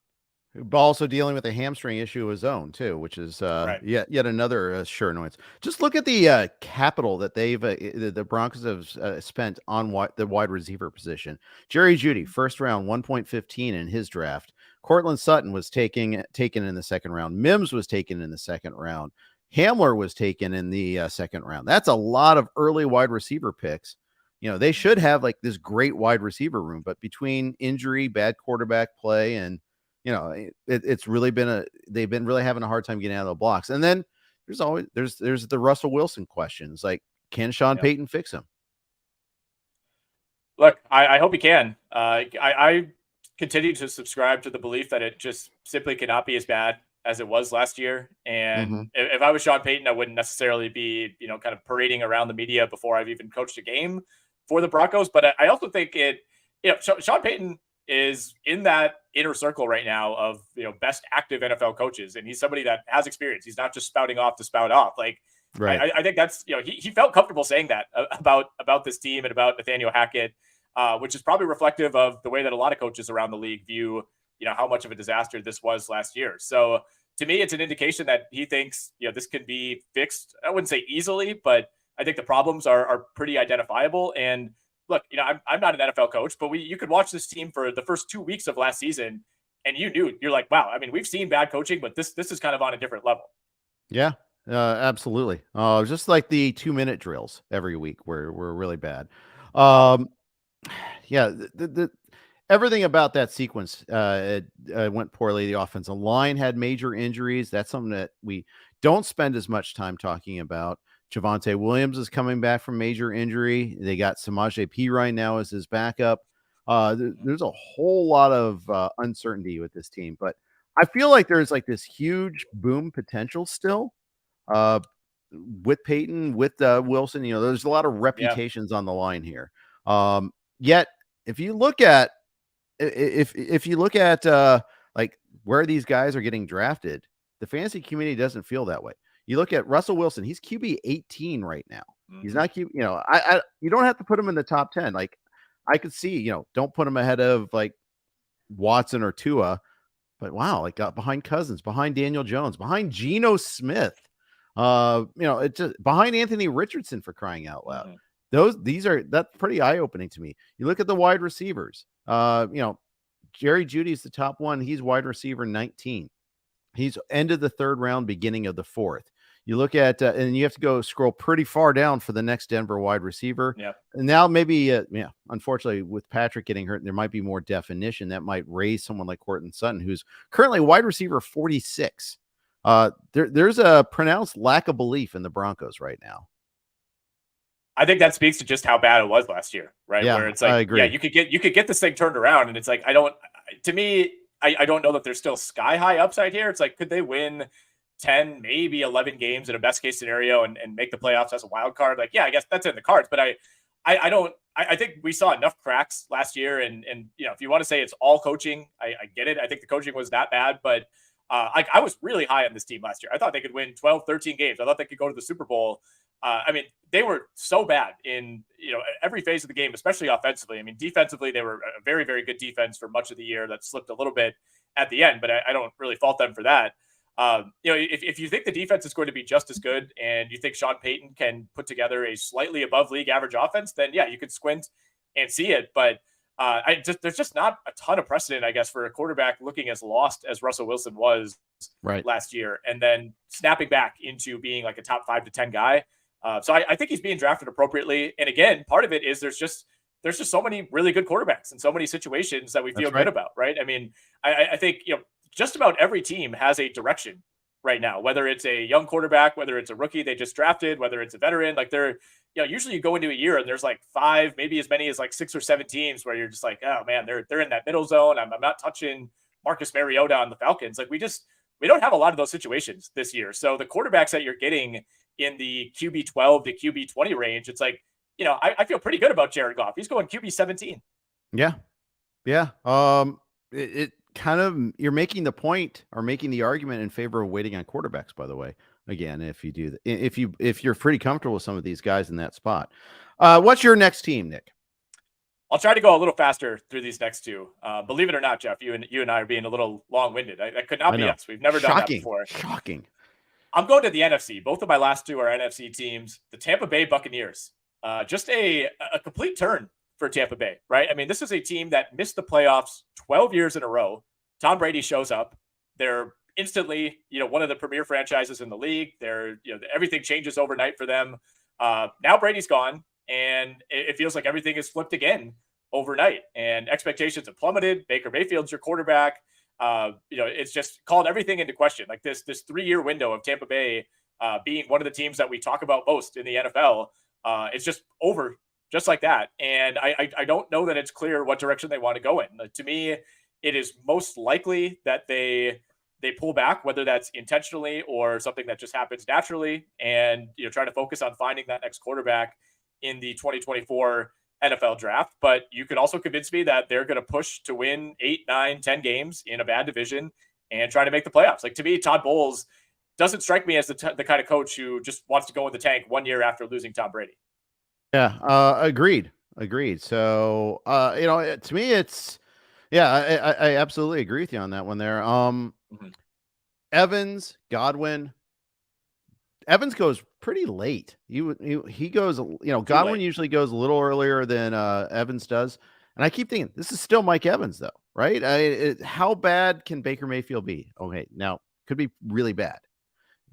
Also dealing with a hamstring issue of his own too, which is yet another sure annoyance. Just look at the capital that the Broncos have spent on the wide receiver position. Jerry Jeudy, first round, 1.15 in his draft. Cortland Sutton was taken in the second round. Mims was taken in the second round. Hamler was taken in the second round. That's a lot of early wide receiver picks. They should have like this great wide receiver room, but between injury, bad quarterback play, and it's really been they've been really having a hard time getting out of the blocks. And then there's the Russell Wilson questions. Like, can Sean Payton fix him? Look, I hope he can. I continue to subscribe to the belief that it just simply cannot be as bad as it was last year. And if I was Sean Payton, I wouldn't necessarily be, kind of parading around the media before I've even coached a game for the Broncos. But I also think Sean Payton is in that inner circle right now of, best active NFL coaches. And he's somebody that has experience. He's not just spouting off to spout off. Like, right. I think that's, he felt comfortable saying that about this team and about Nathaniel Hackett, which is probably reflective of the way that a lot of coaches around the league view, how much of a disaster this was last year. So to me, it's an indication that he thinks, this can be fixed. I wouldn't say easily, but I think the problems are pretty identifiable. And look, I'm not an NFL coach, but you could watch this team for the first 2 weeks of last season, and you're like, wow, I mean, we've seen bad coaching, but this is kind of on a different level. Yeah, absolutely. Just like the 2-minute drills every week were really bad. Yeah, the everything about that sequence it went poorly. The offensive line had major injuries. That's something that we don't spend as much time talking about. Javonte Williams is coming back from major injury. They got Samaje Perine now as his backup. There's a whole lot of uncertainty with this team, but I feel like there's like this huge boom potential still with Peyton, with Wilson. There's a lot of reputations on the line here. Yet, if you look at like where these guys are getting drafted, the fantasy community doesn't feel that way. You look at Russell Wilson; he's QB 18 right now. He's not QB. You don't have to put him in the top 10. Like I could see, don't put him ahead of like Watson or Tua, but wow, like got behind Cousins, behind Daniel Jones, behind Geno Smith, it just behind Anthony Richardson, for crying out loud. That's pretty eye-opening to me. You look at the wide receivers. Jerry Jeudy's the top one. He's wide receiver 19. He's end of the 3rd round, beginning of the 4th. You look at, and you have to go scroll pretty far down for the next Denver wide receiver. Yeah. And now maybe, unfortunately, with Patrick getting hurt, there might be more definition that might raise someone like Courtland Sutton, who's currently wide receiver 46. There's a pronounced lack of belief in the Broncos right now. I think that speaks to just how bad it was last year, right? Yeah, where it's like, I agree. Yeah, you could get this thing turned around, and it's like, I don't know that there's still sky high upside here. It's like, could they win 10, maybe 11 games in a best case scenario and make the playoffs as a wild card? Like, yeah, I guess that's in the cards, but I think we saw enough cracks last year. And if you want to say it's all coaching, I get it. I think the coaching was that bad, but I was really high on this team last year. I thought they could win 12, 13 games. I thought they could go to the Super Bowl. I mean, they were so bad in, every phase of the game, especially offensively. I mean, defensively, they were a very, very good defense for much of the year. That slipped a little bit at the end, but I don't really fault them for that. If you think the defense is going to be just as good and you think Sean Payton can put together a slightly above league average offense, then yeah, you could squint and see it. But there's just not a ton of precedent, I guess, for a quarterback looking as lost as Russell Wilson was last year, and then snapping back into being like a top 5 to 10 guy. So I think he's being drafted appropriately. And again, part of it is there's just so many really good quarterbacks in so many situations that we feel good about, right? I mean, I think, just about every team has a direction right now, whether it's a young quarterback, whether it's a rookie they just drafted, whether it's a veteran. Like usually you go into a year and there's like 5, maybe as many as like 6 or 7 teams where you're just like, oh man, they're in that middle zone. I'm not touching Marcus Mariota on the Falcons. Like we don't have a lot of those situations this year. So the quarterbacks that you're getting in the QB 12 to QB 20 range, it's like, I feel pretty good about Jared Goff. He's going QB 17. Yeah. Yeah. It kind of, you're making the point or making the argument in favor of waiting on quarterbacks, by the way. Again, if you do that, if you're pretty comfortable with some of these guys in that spot. What's your next team, Nick? I'll try to go a little faster through these next two. Believe it or not, Jeff, you and I are being a little long-winded. That could not be us. We've never done that before. Shocking. I'm going to the NFC. Both of my last two are NFC teams. The Tampa Bay Buccaneers. Just a complete turn for Tampa Bay, right? I mean, this is a team that missed the playoffs 12 years in a row. Tom Brady shows up. They're instantly, one of the premier franchises in the league. They're, everything changes overnight for them. Now Brady's gone, and it feels like everything is flipped again overnight, and expectations have plummeted. Baker Mayfield's your quarterback. It's just called everything into question. Like this 3-year window of Tampa Bay being one of the teams that we talk about most in the NFL, it's just over just like that. And I don't know that it's clear what direction they want to go in. To me, it is most likely that they pull back, whether that's intentionally or something that just happens naturally, and try to focus on finding that next quarterback in the 2024 NFL draft. But you could also convince me that they're going to push to win 8, 9, 10 games in a bad division and try to make the playoffs. Like, to me, Todd Bowles doesn't strike me as the kind of coach who just wants to go in the tank 1 year after losing Tom Brady. Yeah. Agreed. So, to me, it's, I absolutely agree with you on that one there. Evans, Godwin, Evans goes pretty late. He goes, Godwin usually goes a little earlier than Evans does. And I keep thinking, this is still Mike Evans, though, right? How bad can Baker Mayfield be? Okay, now, could be really bad.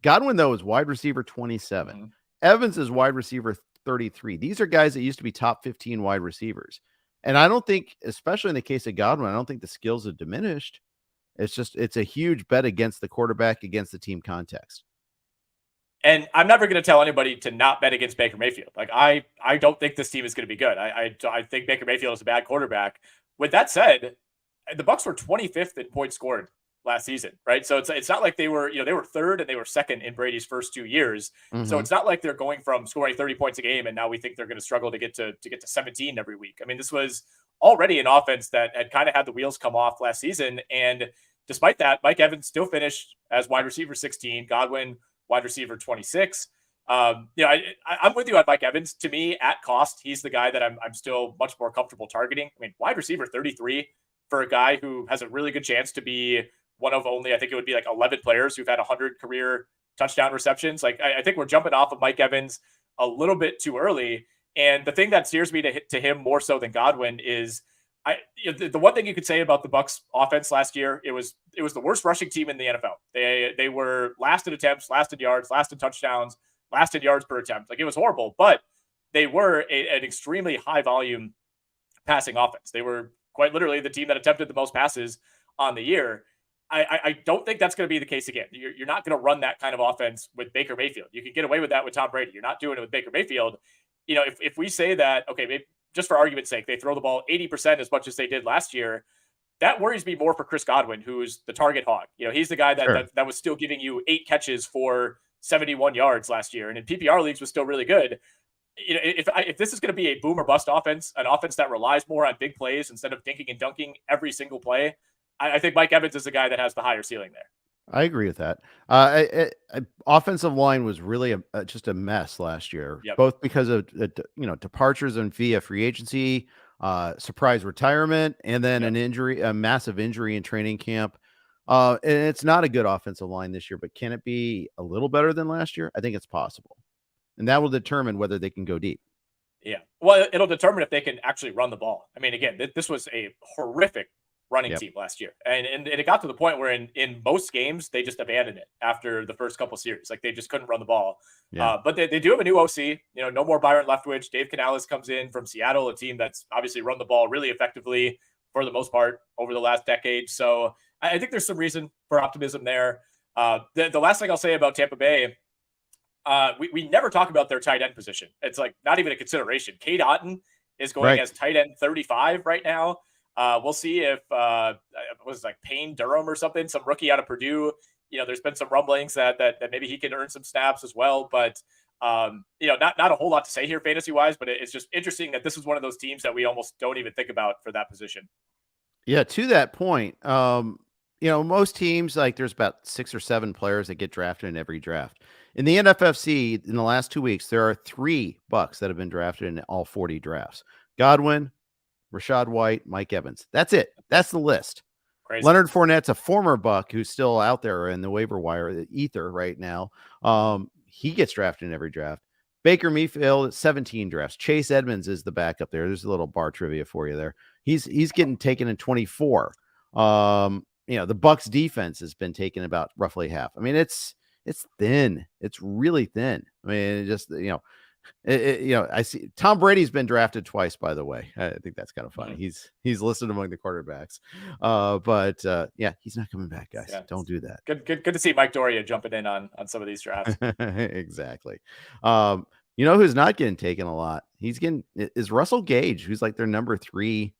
Godwin, though, is wide receiver 27. Mm-hmm. Evans is wide receiver 33. These are guys that used to be top 15 wide receivers. And I don't think, especially in the case of Godwin, I don't think the skills have diminished. It's a huge bet against the quarterback, against the team context. And I'm never going to tell anybody to not bet against Baker Mayfield. Like, I don't think this team is going to be good. I think Baker Mayfield is a bad quarterback. With that said, the Bucs were 25th in points scored last season, right? So it's not like they were third and they were second in Brady's first 2 years. Mm-hmm. So it's not like they're going from scoring 30 points a game and now we think they're going to struggle to get to 17 every week. I mean, this was already an offense that had kind of had the wheels come off last season. And despite that, Mike Evans still finished as wide receiver 16, Godwin wide receiver 26. I'm with you on Mike Evans. To me, at cost, he's the guy that I'm still much more comfortable targeting. I mean, wide receiver 33 for a guy who has a really good chance to be one of only, I think it would be like 11 players who've had 100 career touchdown receptions. Like, I think we're jumping off of Mike Evans a little bit too early. And the thing that steers me to him more so than Godwin is the one thing you could say about the Bucs offense last year, it was the worst rushing team in the NFL. They were last in attempts, last in yards, last in touchdowns, last in yards per attempt. Like, it was horrible, but they were an extremely high volume passing offense. They were quite literally the team that attempted the most passes on the year. I don't think that's going to be the case again. You're not going to run that kind of offense with Baker Mayfield. You can get away with that with Tom Brady. You're not doing it with Baker Mayfield. If we say that, okay, maybe just for argument's sake, they throw the ball 80% as much as they did last year, that worries me more for Chris Godwin, who's the target hog. He's the guy that was still giving you 8 catches for 71 yards last year. And in PPR leagues was still really good. If this is going to be a boom or bust offense, an offense that relies more on big plays instead of dinking and dunking every single play, I think Mike Evans is the guy that has the higher ceiling there. I agree with that. Offensive line was really just a mess last year, both because of departures and via free agency, surprise retirement, and then a massive injury in training camp. And it's not a good offensive line this year, but can it be a little better than last year? I think it's possible, and that will determine whether they can go deep. Yeah, well, it'll determine if they can actually run the ball. I mean, again, this was a horrific running team last year. And it got to the point where in most games, they just abandoned it after the first couple series. Like, they just couldn't run the ball. Yeah. But they do have a new OC, no more Byron Leftwich. Dave Canales comes in from Seattle, a team that's obviously run the ball really effectively for the most part over the last decade. So I think there's some reason for optimism there. The last thing I'll say about Tampa Bay, we never talk about their tight end position. It's like not even a consideration. Cade Otton is going as tight end 35 right now. We'll see if it was like Payne Durham or something, some rookie out of Purdue. There's been some rumblings that maybe he can earn some snaps as well. But not a whole lot to say here fantasy wise. But it's just interesting that this is one of those teams that we almost don't even think about for that position. Yeah, to that point, most teams, like, there's about 6 or 7 players that get drafted in every draft. In the NFFC, in the last 2 weeks, there are 3 Bucs that have been drafted in all 40 drafts. Godwin, Rashad White, Mike Evans. That's it. That's the list. Crazy. Leonard Fournette's a former Buck who's still out there in the waiver wire, the ether right now. He gets drafted in every draft. Baker Mayfield, 17 drafts. Chase Edmonds is the backup there. There's a little bar trivia for you there. He's getting taken in 24. The Bucs defense has been taken about roughly half. I mean, it's thin. It's really thin. I mean, it just, I see Tom Brady's been drafted twice, by the way. I think that's kind of funny. Mm-hmm. He's listed among the quarterbacks. But he's not coming back, guys. Yeah. Don't do that. Good to see Mike Doria jumping in on some of these drafts. Exactly. Who's not getting taken a lot? Is Russell Gage, who's like their number 3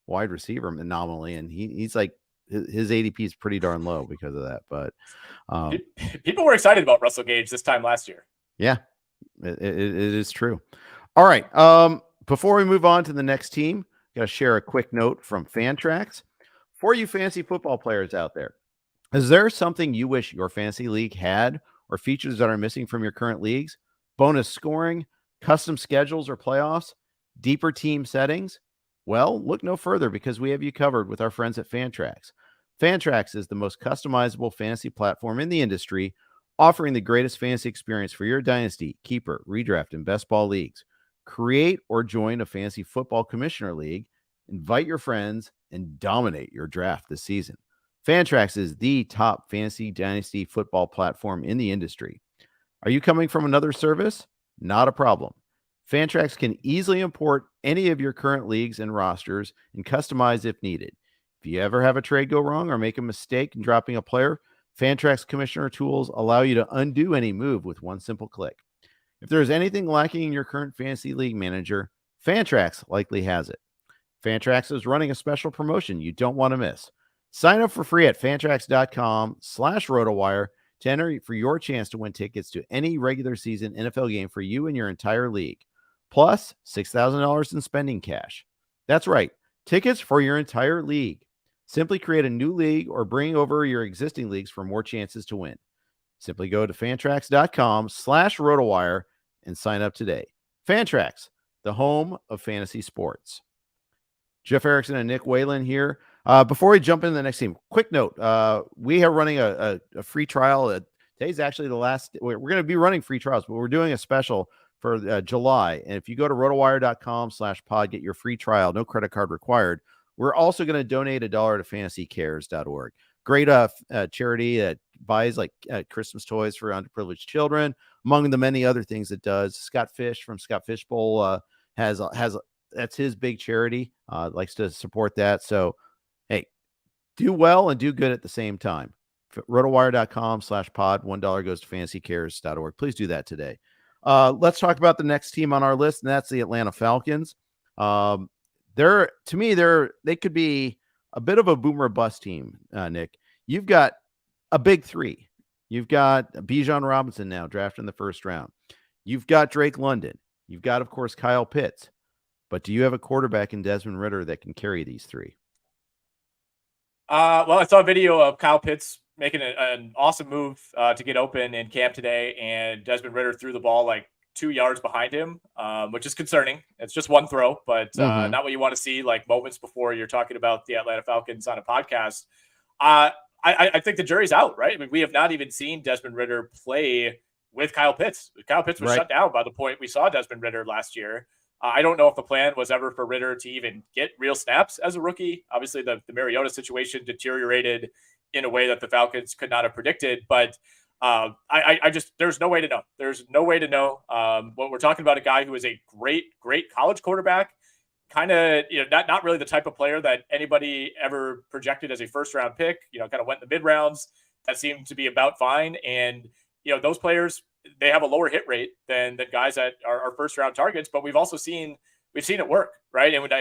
wide receiver nominally, and he's like his ADP is pretty darn low because of that. But people were excited about Russell Gage this time last year. Yeah. It is true. All right. Before we move on to the next team, got to share a quick note from Fantrax. For you fantasy football players out there, is there something you wish your fantasy league had or features that are missing from your current leagues? Bonus scoring, custom schedules or playoffs, deeper team settings? Well, look no further because we have you covered with our friends at Fantrax. Fantrax is the most customizable fantasy platform in the industry, offering the greatest fantasy experience for your dynasty, keeper, redraft, and best ball leagues. Create or join a fantasy football commissioner league, invite your friends, and dominate your draft this season. Fantrax is the top fantasy dynasty football platform in the industry. Are you coming from another service? Not a problem. Fantrax can easily import any of your current leagues and rosters and customize if needed. If you ever have a trade go wrong or make a mistake in dropping a player, Fantrax Commissioner tools allow you to undo any move with one simple click. If there is anything lacking in your current fantasy league manager, Fantrax likely has it. Fantrax is running a special promotion you don't want to miss. Sign up for free at fantrax.com/rotowire to enter for your chance to win tickets to any regular season NFL game for you and your entire league, plus $6,000 in spending cash. That's right, tickets for your entire league. Simply create a new league or bring over your existing leagues for more chances to win. Simply go to fantrax.com/rotowire and sign up today. Fantrax, the home of fantasy sports. Jeff Erickson and Nick Whalen here. Before we jump into the next team, quick note. We are running a free trial. Today's actually the last. We're going to be running free trials, but we're doing a special for July. And if you go to rotowire.com/pod, get your free trial, no credit card required. We're also going to donate $1 to fantasycares.org. Great charity that buys like Christmas toys for underprivileged children, among the many other things it does. Scott Fish from Scott Fishbowl has that's his big charity. Likes to support that. So, hey, do well and do good at the same time. Rotowire.com/pod. $1 goes to fantasycares.org. Please do that today. Let's talk about the next team on our list, and that's the Atlanta Falcons. They could be a bit of a boomer bust team, Nick. You've got a big three. You've got Bijan Robinson now drafted in the first round. You've got Drake London. You've got, of course, Kyle Pitts. But do you have a quarterback in Desmond Ridder that can carry these three? Well, I saw a video of Kyle Pitts making an awesome move to get open in camp today, and Desmond Ridder threw the ball like 2 yards behind him, which is concerning. It's just one throw, but not what you want to see like moments before you're talking about the Atlanta Falcons on a podcast. I think the jury's out, right? I mean, we have not even seen Desmond Ridder play with Kyle Pitts. Kyle Pitts was shut down by the point we saw Desmond Ridder last year. I don't know if the plan was ever for Ridder to even get real snaps as a rookie. Obviously, the Mariota situation deteriorated in a way that the Falcons could not have predicted, but I just, there's no way to know. There's no way to know. When we're talking about a guy who is a great college quarterback, kind of, not really the type of player that anybody ever projected as a first round pick, kind of went in the mid rounds. That seemed to be about fine. And, those players, they have a lower hit rate than guys that are first round targets, but we've seen it work. Right. And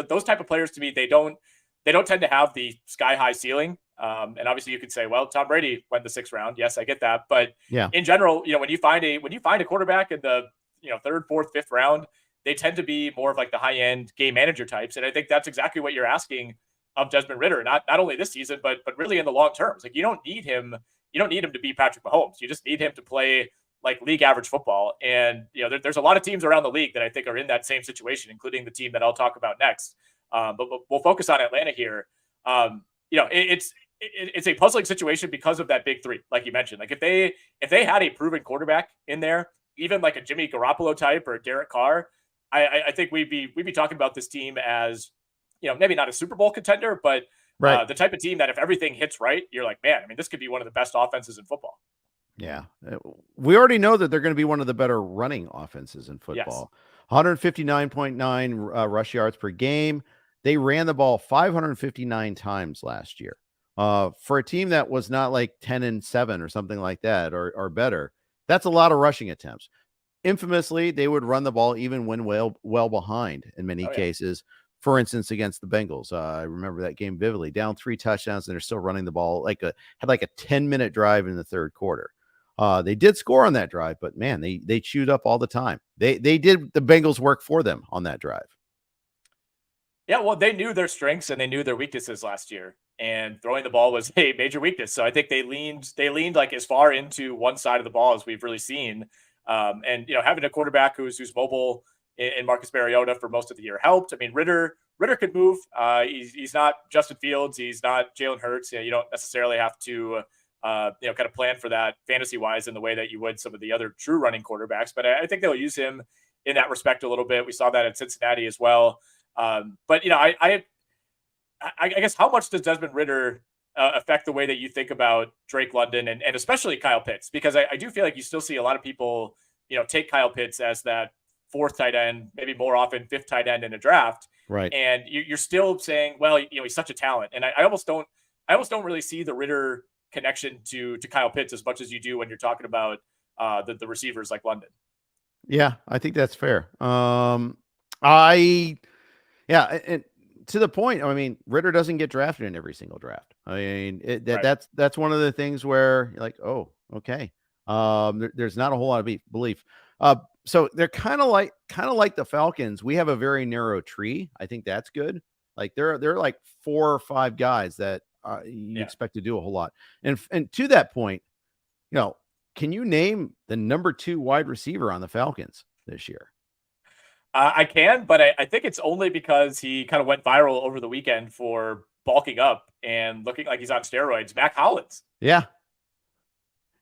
those type of players, to me, they don't tend to have the sky high ceiling. And obviously you could say, well, Tom Brady went the 6th round. Yes, I get that. But in general, when you find a quarterback in the, 3rd, 4th, 5th round, they tend to be more of like the high end game manager types. And I think that's exactly what you're asking of Desmond Ridder, not only this season, but really in the long term. It's like, you don't need him to be Patrick Mahomes. You just need him to play like league average football. And, there's a lot of teams around the league that I think are in that same situation, including the team that I'll talk about next. But we'll focus on Atlanta here. It's a puzzling situation because of that big three, like you mentioned. Like if they had a proven quarterback in there, even like a Jimmy Garoppolo type or Derek Carr, I think we'd be talking about this team as, maybe not a Super Bowl contender, but the type of team that if everything hits right, you're like, man, I mean, this could be one of the best offenses in football. Yeah. We already know that they're going to be one of the better running offenses in football. Yes. 159.9 rush yards per game. They ran the ball 559 times last year. For a team that was not like 10-7 or something like that, or better, that's a lot of rushing attempts. Infamously, they would run the ball even when well behind in many cases. For instance, against the Bengals, I remember that game vividly. Down 3 touchdowns, and they're still running the ball. Had a 10-minute drive in the 3rd quarter. They did score on that drive, but man, they chewed up all the time. They did the Bengals work for them on that drive. Yeah, well, they knew their strengths and they knew their weaknesses last year, and throwing the ball was a major weakness. So I think they leaned like as far into one side of the ball as we've really seen. And having a quarterback who's mobile in Marcus Mariota for most of the year helped. I mean, Ridder could move. He's not Justin Fields. He's not Jalen Hurts. You don't necessarily have to kind of plan for that fantasy wise in the way that you would some of the other true running quarterbacks. But I think they'll use him in that respect a little bit. We saw that at Cincinnati as well. But I guess how much does Desmond Ridder affect the way that you think about Drake London and especially Kyle Pitts? Because I do feel like you still see a lot of people, take Kyle Pitts as that fourth tight end, maybe more often fifth tight end in a draft. Right. And you're still saying, well, he's such a talent. And I almost don't really see the Ridder connection to Kyle Pitts as much as you do when you're talking about the receivers like London. Yeah, I think that's fair. And to the point, I mean, Ridder doesn't get drafted in every single draft. I mean, that's one of the things where you're like, oh, okay. There's not a whole lot of belief. So they're kind of like the Falcons. We have a very narrow tree. I think that's good. Like there are like 4 or 5 guys that you expect to do a whole lot. And to that point, can you name the number 2 wide receiver on the Falcons this year? I can, but I think it's only because he kind of went viral over the weekend for bulking up and looking like he's on steroids. Mac Hollins. Yeah.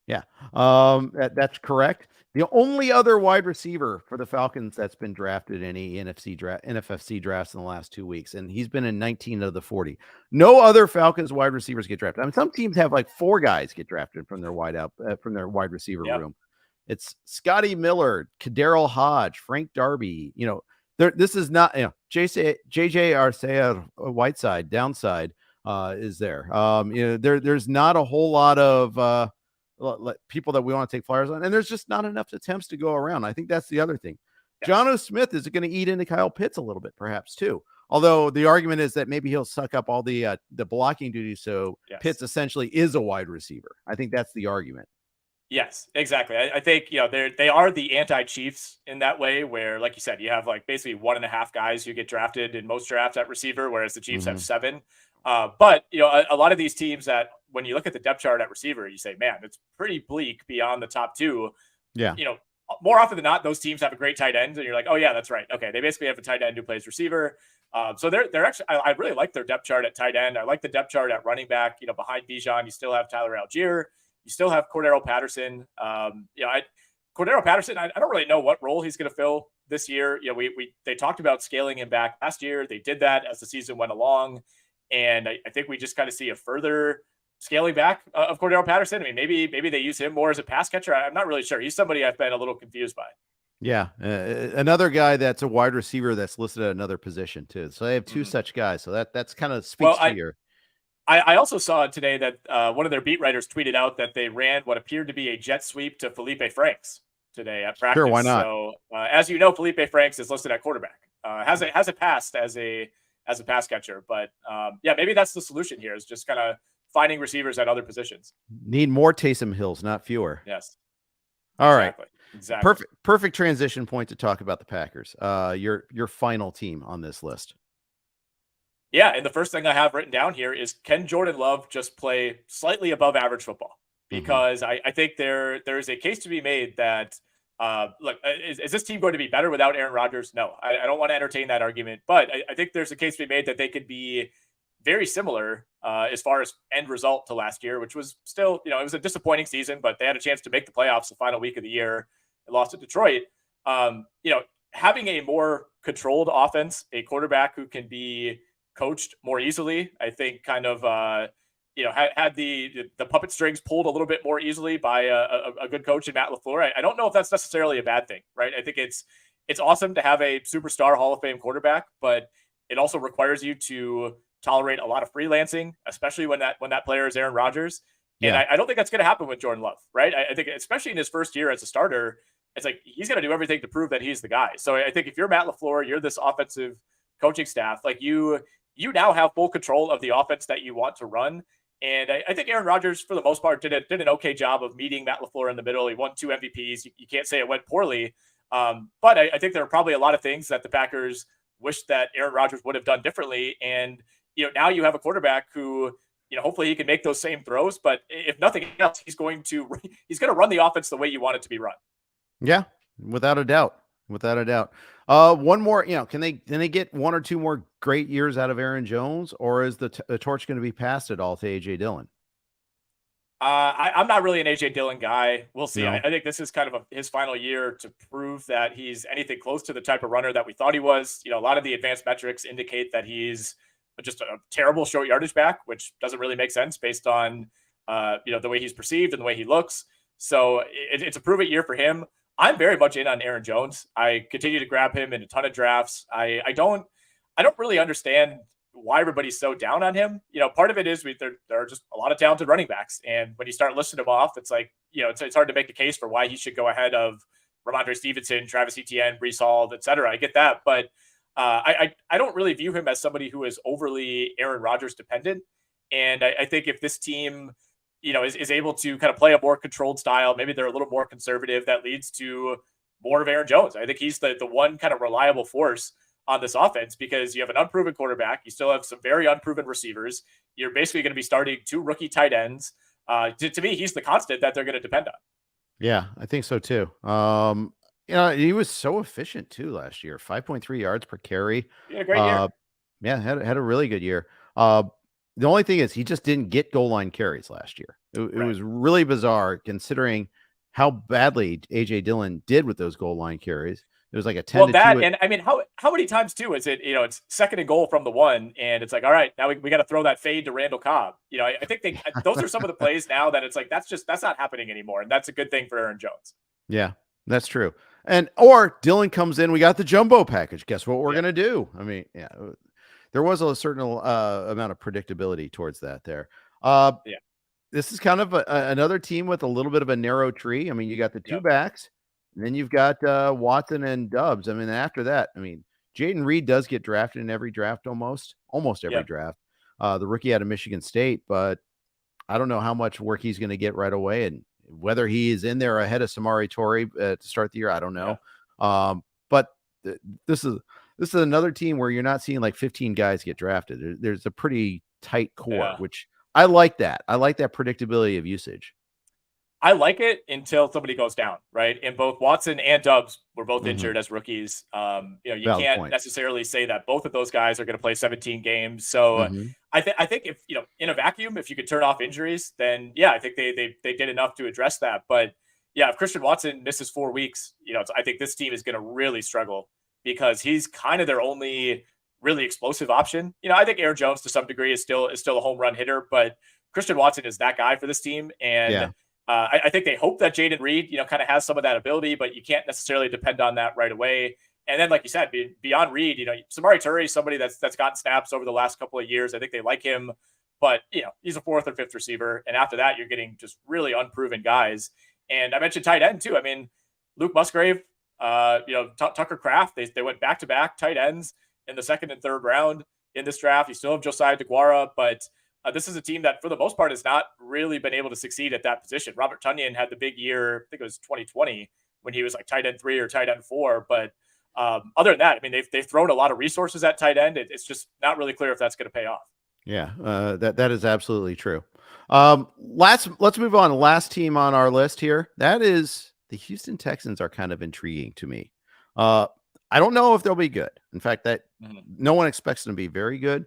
That's correct. The only other wide receiver for the Falcons that's been drafted in any NFFC drafts in the last 2 weeks, and he's been in 19 of the 40. No other Falcons wide receivers get drafted. I mean, some teams have like 4 guys get drafted from their wide receiver room. It's Scotty Miller, Kaderil Hodge, Frank Darby. This is not JJ Arcea Whiteside downside is there. There's not a whole lot of people that we want to take flyers on, and there's just not enough attempts to go around. I think that's the other thing. Jonnu Smith is going to eat into Kyle Pitts a little bit, perhaps too. Although the argument is that maybe he'll suck up all the blocking duty, so Pitts essentially is a wide receiver. I think that's the argument. Yes, exactly. I think they are the anti-Chiefs in that way, where, like you said, you have like basically 1.5 guys who get drafted in most drafts at receiver, whereas the Chiefs have 7. But a lot of these teams that when you look at the depth chart at receiver, you say, man, it's pretty bleak beyond the top 2. Yeah. More often than not, those teams have a great tight end, and you're like, oh yeah, that's right. Okay, they basically have a tight end who plays receiver. So they're actually, I really like their depth chart at tight end. I like the depth chart at running back. Behind Bijan, you still have Tyler Algier. You still have Cordero Patterson. Cordero Patterson, I don't really know what role he's going to fill this year. They talked about scaling him back last year. They did that as the season went along. And I think we just kind of see a further scaling back of Cordero Patterson. I mean, maybe they use him more as a pass catcher. I'm not really sure. He's somebody I've been a little confused by. Yeah. Another guy that's a wide receiver that's listed at another position too. So they have 2 such guys. So that's kind of speaks to your. I also saw today that one of their beat writers tweeted out that they ran what appeared to be a jet sweep to Felipe Franks today at practice. Sure, why not? So as you know, Felipe Franks is listed at quarterback. Hasn't passed as a pass catcher, but maybe that's the solution here, is just kind of finding receivers at other positions. Need more Taysom Hills, not fewer. Yes. All right. Exactly. Perfect transition point to talk about the Packers. Your final team on this list. Yeah, and the first thing I have written down here is, can Jordan Love just play slightly above average football? Because I think there is a case to be made that look, is this team going to be better without Aaron Rodgers? No, I don't want to entertain that argument, but I think there's a case to be made that they could be very similar as far as end result to last year, which was still, it was a disappointing season, but they had a chance to make the playoffs the final week of the year and lost to Detroit. Having a more controlled offense, a quarterback who can be coached more easily, I think kind of, had the puppet strings pulled a little bit more easily by a good coach in Matt LaFleur. I don't know if that's necessarily a bad thing, right? I think it's awesome to have a superstar Hall of Fame quarterback, but it also requires you to tolerate a lot of freelancing, especially when that player is Aaron Rodgers. And I don't think that's going to happen with Jordan Love, right? I think especially in his first year as a starter, it's like he's going to do everything to prove that he's the guy. So I think if you're Matt LaFleur, you're this offensive coaching staff, like you now have full control of the offense that you want to run. And I think Aaron Rodgers, for the most part, did an okay job of meeting Matt LaFleur in the middle. He won 2 MVPs. You can't say it went poorly. But I think there are probably a lot of things that the Packers wish that Aaron Rodgers would have done differently. And, now you have a quarterback who, hopefully he can make those same throws. But if nothing else, he's going to run the offense the way you want it to be run. Yeah, without a doubt. One more, can they get 1 or 2 more great years out of Aaron Jones, or is the torch going to be passed at all to AJ Dillon? I'm not really an AJ Dillon guy. We'll see. No. I think this is kind of his final year to prove that he's anything close to the type of runner that we thought he was. A lot of the advanced metrics indicate that he's just a terrible short yardage back, which doesn't really make sense based on the way he's perceived and the way he looks. So it's a prove it year for him. I'm very much in on Aaron Jones. I continue to grab him in a ton of drafts. I don't really understand why everybody's so down on him. Part of it is there are just a lot of talented running backs. And when you start listing them off, it's like, it's hard to make a case for why he should go ahead of Ramondre Stevenson, Travis Etienne, Breece Hall, et cetera. I get that. But I don't really view him as somebody who is overly Aaron Rodgers dependent. And I think if this team, is able to kind of play a more controlled style, maybe they're a little more conservative, that leads to more of Aaron Jones. I think he's the one kind of reliable force on this offense, because you have an unproven quarterback. You still have some very unproven receivers. You're basically going to be starting 2 rookie tight ends. To me, he's the constant that they're going to depend on. Yeah, I think so too. He was so efficient too last year, 5.3 yards per carry. He had a great year. Yeah, had a really good year. The only thing is he just didn't get goal line carries last year. It was really bizarre considering how badly AJ Dillon did with those goal line carries. It was like a 10 well, to that 2. And I mean, how many times too is it? It's 2nd and goal from the 1, and it's like, all right, now we got to throw that fade to Randall Cobb. I think those are some of the plays now that it's like that's not happening anymore, and that's a good thing for Aaron Jones. Yeah, that's true. Or Dillon comes in, we got the jumbo package. Guess what we're gonna do? I mean, yeah, there was a certain amount of predictability towards that there. This is kind of another team with a little bit of a narrow tree. I mean, you got the 2 backs. And then you've got Watson and Dubs. I mean, after that, Jaden Reed does get drafted in every draft, almost every draft. The rookie out of Michigan State, but I don't know how much work he's going to get right away, and whether he is in there ahead of Samori Torrey to start the year, I don't know. But this is another team where you're not seeing like 15 guys get drafted. There's a pretty tight core, which I like that. I like that predictability of usage. I like it until somebody goes down, right? And both Watson and Dubs were both injured as rookies. You can't necessarily say that both of those guys are going to play 17 games. So I think if, in a vacuum, if you could turn off injuries, then I think they did enough to address that. But if Christian Watson misses 4 weeks, I think this team is going to really struggle, because he's kind of their only really explosive option. I think Aaron Jones to some degree is still a home run hitter, but Christian Watson is that guy for this team. And I think they hope that Jaden Reed, kind of has some of that ability, but you can't necessarily depend on that right away. And then, like you said, beyond Reed, Samori Torrey is somebody that's gotten snaps over the last couple of years. I think they like him, but he's a 4th or 5th receiver. And after that, you're getting just really unproven guys. And I mentioned tight end too. I mean, Luke Musgrave, Tucker Kraft, they went back-to-back tight ends in the 2nd and 3rd round in this draft. You still have Josiah DeGuara, but this is a team that, for the most part, has not really been able to succeed at that position. Robert Tonyan had the big year, I think it was 2020, when he was like tight end 3 or tight end 4. But other than that, I mean, they've thrown a lot of resources at tight end. It's just not really clear if that's going to pay off. Yeah, that is absolutely true. Let's move on. Last team on our list here, that is the Houston Texans, are kind of intriguing to me. I don't know if they'll be good. In fact, that no one expects them to be very good,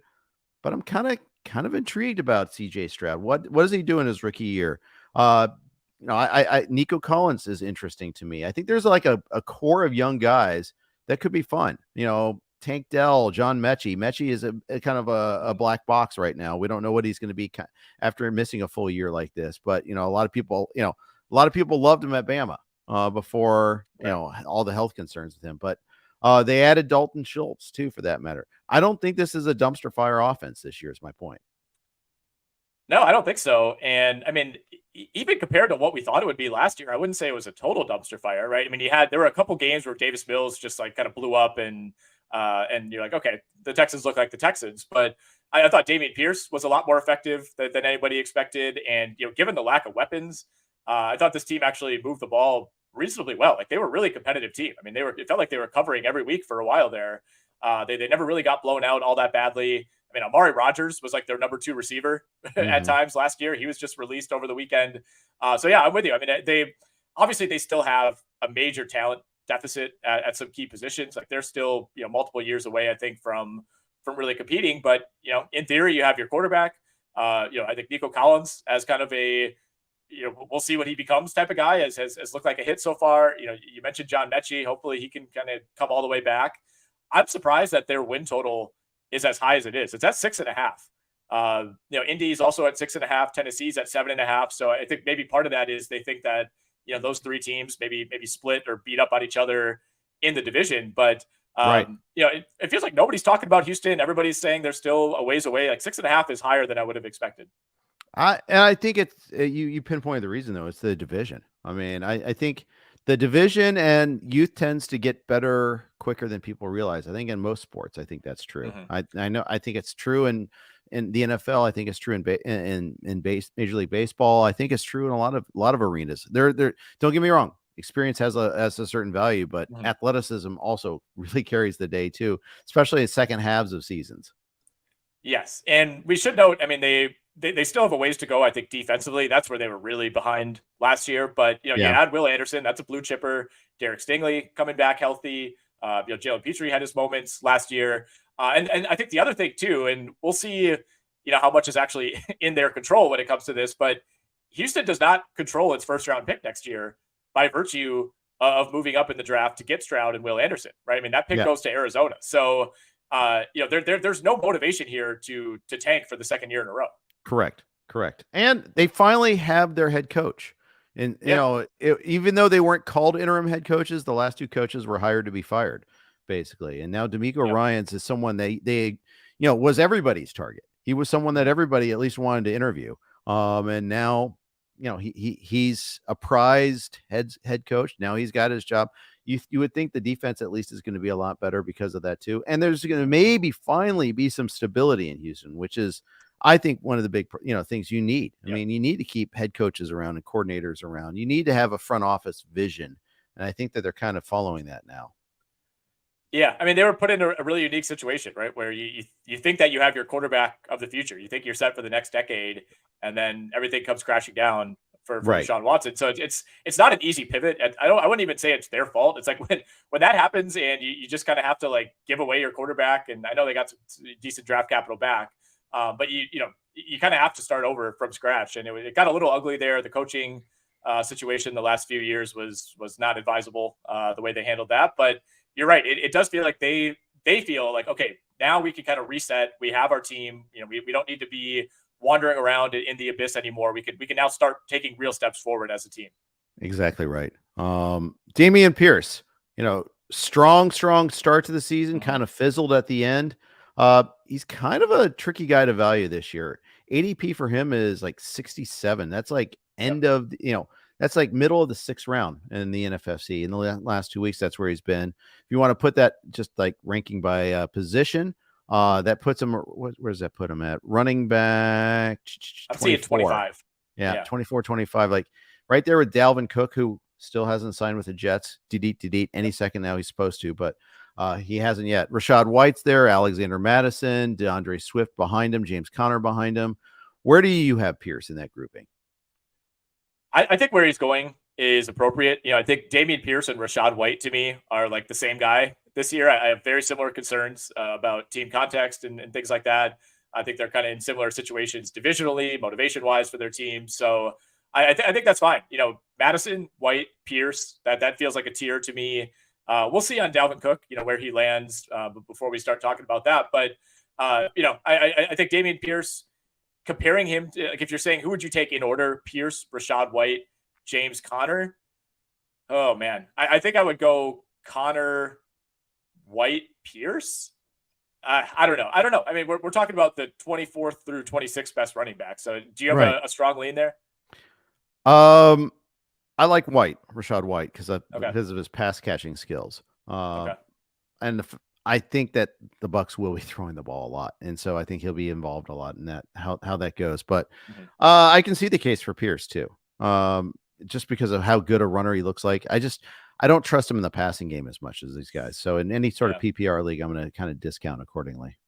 but I'm kind of intrigued about CJ Stroud. What is he doing his rookie year? Nico Collins is interesting to me. I think there's like a core of young guys that could be fun. Tank Dell, John Mechie. Mechie is a kind of a black box right now. We don't know what he's going to be after missing a full year like this. But a lot of people loved him at Bama before all the health concerns with him. But they added Dalton Schultz too, for that matter. I don't think this is a dumpster fire offense this year, is my point. No, I don't think so. And I mean, even compared to what we thought it would be last year, I wouldn't say it was a total dumpster fire, right? I mean, there were a couple games where Davis Mills just like kind of blew up, and you're like, okay, the Texans look like the Texans. But I thought Dameon Pierce was a lot more effective than anybody expected. And, given the lack of weapons, I thought this team actually moved the ball reasonably well. Like, they were a really competitive teim. I mean, it felt like they were covering every week for a while there. They never really got blown out all that badly. I mean, Amari Rodgers was like their number 2 receiver at times last year. He was just released over the weekend. So yeah, I'm with you. I mean, they still have a major talent deficit at some key positions. Like, they're still, multiple years away, I think, from really competing. But, in theory, you have your quarterback. I think Nico Collins as kind of a we'll see what he becomes type of guy. Has looked like a hit so far. You mentioned John Mechie. Hopefully he can kind of come all the way back. I'm surprised that their win total is as high as it is. It's at 6.5. Indy's also at 6.5. Tennessee's at 7.5. So I think maybe part of that is they think that those three teams maybe split or beat up on each other in the division. But right. It feels like nobody's talking about Houston. Everybody's saying they're still a ways away. Like 6.5 is higher than I would have expected. I think it's you pinpointed the reason though. It's the division. I mean, I think the division and youth tends to get better quicker than people realize. I think in most sports, I think that's true. Mm-hmm. I think it's true in the NFL. I think it's true in Major League Baseball. I think it's true in a lot of arenas. There. Don't get me wrong. Experience has a certain value, but athleticism also really carries the day too, especially in second halves of seasons. Yes, and we should note. I mean, they still have a ways to go. I think defensively, that's where they were really behind last year. But you add Will Anderson, that's a blue chipper. Derek Stingley coming back healthy. Jalen Petrie had his moments last year, and I think the other thing too, and we'll see, how much is actually in their control when it comes to this. But Houston does not control its first round pick next year by virtue of moving up in the draft to get Stroud and Will Anderson, right? I mean, that pick goes to Arizona. So, there's no motivation here to tank for the second year in a row. Correct. And they finally have their head coach. And, even though they weren't called interim head coaches, the last two coaches were hired to be fired, basically. And now D'Amico Ryans is someone they was everybody's target. He was someone that everybody at least wanted to interview. And now, he's a prized head coach. Now he's got his job. You would think the defense at least is going to be a lot better because of that too. And there's going to maybe finally be some stability in Houston, which is, I think, one of the big, things you need. I mean, you need to keep head coaches around and coordinators around. You need to have a front office vision. And I think that they're kind of following that now. Yeah. I mean, they were put in a really unique situation, right? Where you think that you have your quarterback of the future. You think you're set for the next decade, and then everything comes crashing down for Deshaun Watson. So it's not an easy pivot. I wouldn't even say it's their fault. It's like when that happens and you just kind of have to like give away your quarterback. And I know they got some decent draft capital back. But you kind of have to start over from scratch, and it got a little ugly there. The coaching situation the last few years was not advisable the way they handled that. But you're right; it does feel like they feel like, okay, now we can kind of reset. We have our team. We don't need to be wandering around in the abyss anymore. We can now start taking real steps forward as a team. Exactly right. Dameon Pierce, strong start to the season, kind of fizzled at the end. He's kind of a tricky guy to value this year. ADP for him is like 67. That's like that's like middle of the 6th round in the NFFC. In the last 2 weeks, that's where he's been. If you want to put that just like ranking by position, that puts him, where does that put him at? Running back. I'm seeing 25. Yeah, 24, 25, like right there with Dalvin Cook, who still hasn't signed with the Jets. Any second now he's supposed to, but he hasn't yet. Rashad White's there, Alexander Madison, DeAndre Swift behind him, James Conner behind him. Where do you have Pierce in that grouping? I think where he's going is appropriate. I think Dameon Pierce and Rashad White to me are like the same guy this year. I have very similar concerns about team context and things like that. I think they're kind of in similar situations divisionally, motivation-wise for their team. So I think that's fine. Madison, White, Pierce, that feels like a tier to me. We'll see on Dalvin Cook, where he lands before we start talking about that. But, I think Dameon Pierce, comparing him to, like, if you're saying who would you take in order, Pierce, Rashad White, James Conner? Oh, man. I think I would go Conner, White, Pierce. I don't know. I mean, we're talking about the 24th through 26th best running back. So do you have a strong lean there? I like Rashad White, because of his pass catching skills. And I think that the Bucs will be throwing the ball a lot, and so I think he'll be involved a lot in that, how that goes. But I can see the case for Pierce too, just because of how good a runner he looks like. I don't trust him in the passing game as much as these guys. So in any sort of PPR league, I'm going to kind of discount accordingly.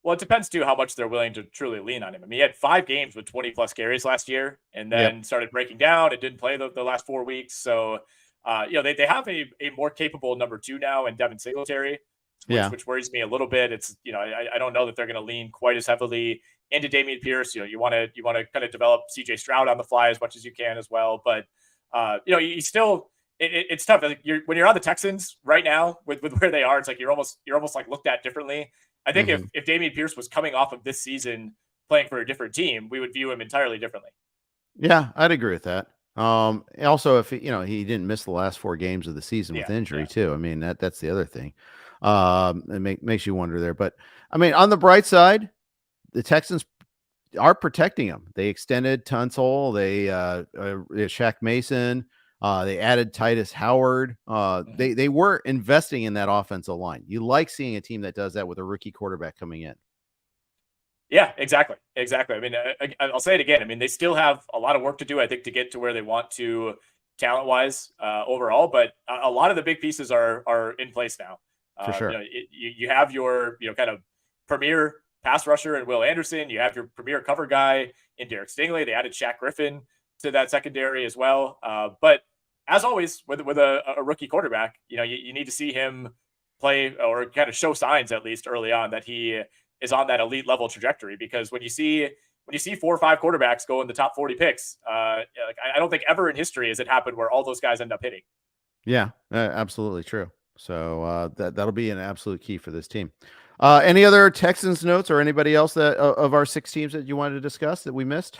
Well, it depends too how much they're willing to truly lean on him. I mean, he had 5 games with 20 plus carries last year, and then started breaking down and didn't play the last 4 weeks. So, they have a more capable number 2 now in Devin Singletary, which worries me a little bit. It's, I don't know that they're going to lean quite as heavily into Dameon Pierce. You want to kind of develop CJ Stroud on the fly as much as you can as well. But you still it's tough. Like when you're on the Texans right now with where they are, it's like you're almost like looked at differently. I think if Dameon Pierce was coming off of this season playing for a different team, we would view him entirely differently. Yeah, I'd agree with that. Also, if he didn't miss the last 4 games of the season with injury too. I mean, that's the other thing. It makes you wonder there. But I mean, on the bright side, the Texans are protecting him. They extended Tunsil. They Shaq Mason. They added Titus Howard. They were investing in that offensive line. You like seeing a team that does that with a rookie quarterback coming in. Yeah, exactly. I mean, I'll say it again. I mean, they still have a lot of work to do, I think, to get to where they want to talent-wise overall. But a lot of the big pieces are in place now. For sure. You have your kind of premier pass rusher in Will Anderson. You have your premier cover guy in Derek Stingley. They added Shaq Griffin to that secondary as well. But as always, with a rookie quarterback, you need to see him play or kind of show signs at least early on that he is on that elite level trajectory. Because when you see 4 or 5 quarterbacks go in the top 40 picks, I don't think ever in history has it happened where all those guys end up hitting. Yeah, absolutely true. So that'll be an absolute key for this team. Any other Texans notes or anybody else that of our 6 teams that you wanted to discuss that we missed?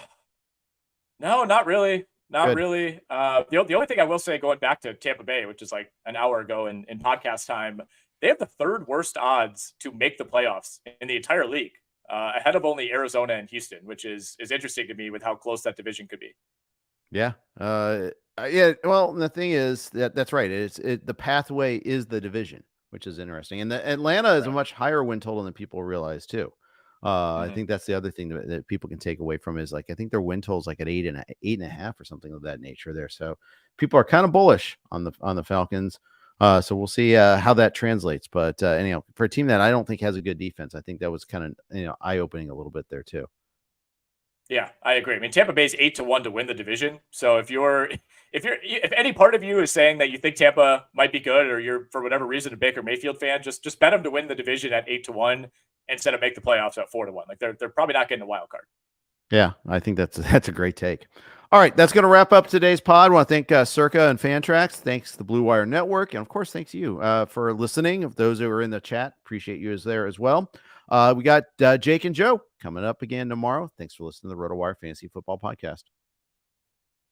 No, not really. Not really. The only thing I will say, going back to Tampa Bay, which is like an hour ago in podcast time, they have the 3rd worst odds to make the playoffs in the entire league, ahead of only Arizona and Houston, which is interesting to me with how close that division could be. Yeah. Yeah. Well, the thing is that's right. The pathway is the division, which is interesting. And the Atlanta is a much higher win total than people realize too. I think that's the other thing that people can take away from is like, I think their win total is like at 8.5 or something of that nature there. So people are kind of bullish on the Falcons. So we'll see how that translates. But anyhow, for a team that I don't think has a good defense, I think that was kind of eye-opening a little bit there too. Yeah, I agree. I mean, Tampa Bay's 8-1 to win the division. So if any part of you is saying that you think Tampa might be good, or you're for whatever reason a Baker Mayfield fan, just bet them to win the division at 8-1 instead of make the playoffs at 4-1. Like they're probably not getting a wild card. Yeah, I think that's a great take. All right, that's going to wrap up today's pod. I want to thank Circa and Fantrax. Thanks to the Blue Wire Network. And, of course, thanks to you for listening. Of those who are in the chat, appreciate you there as well. We got Jake and Joe coming up again tomorrow. Thanks for listening to the RotoWire Fantasy Football Podcast.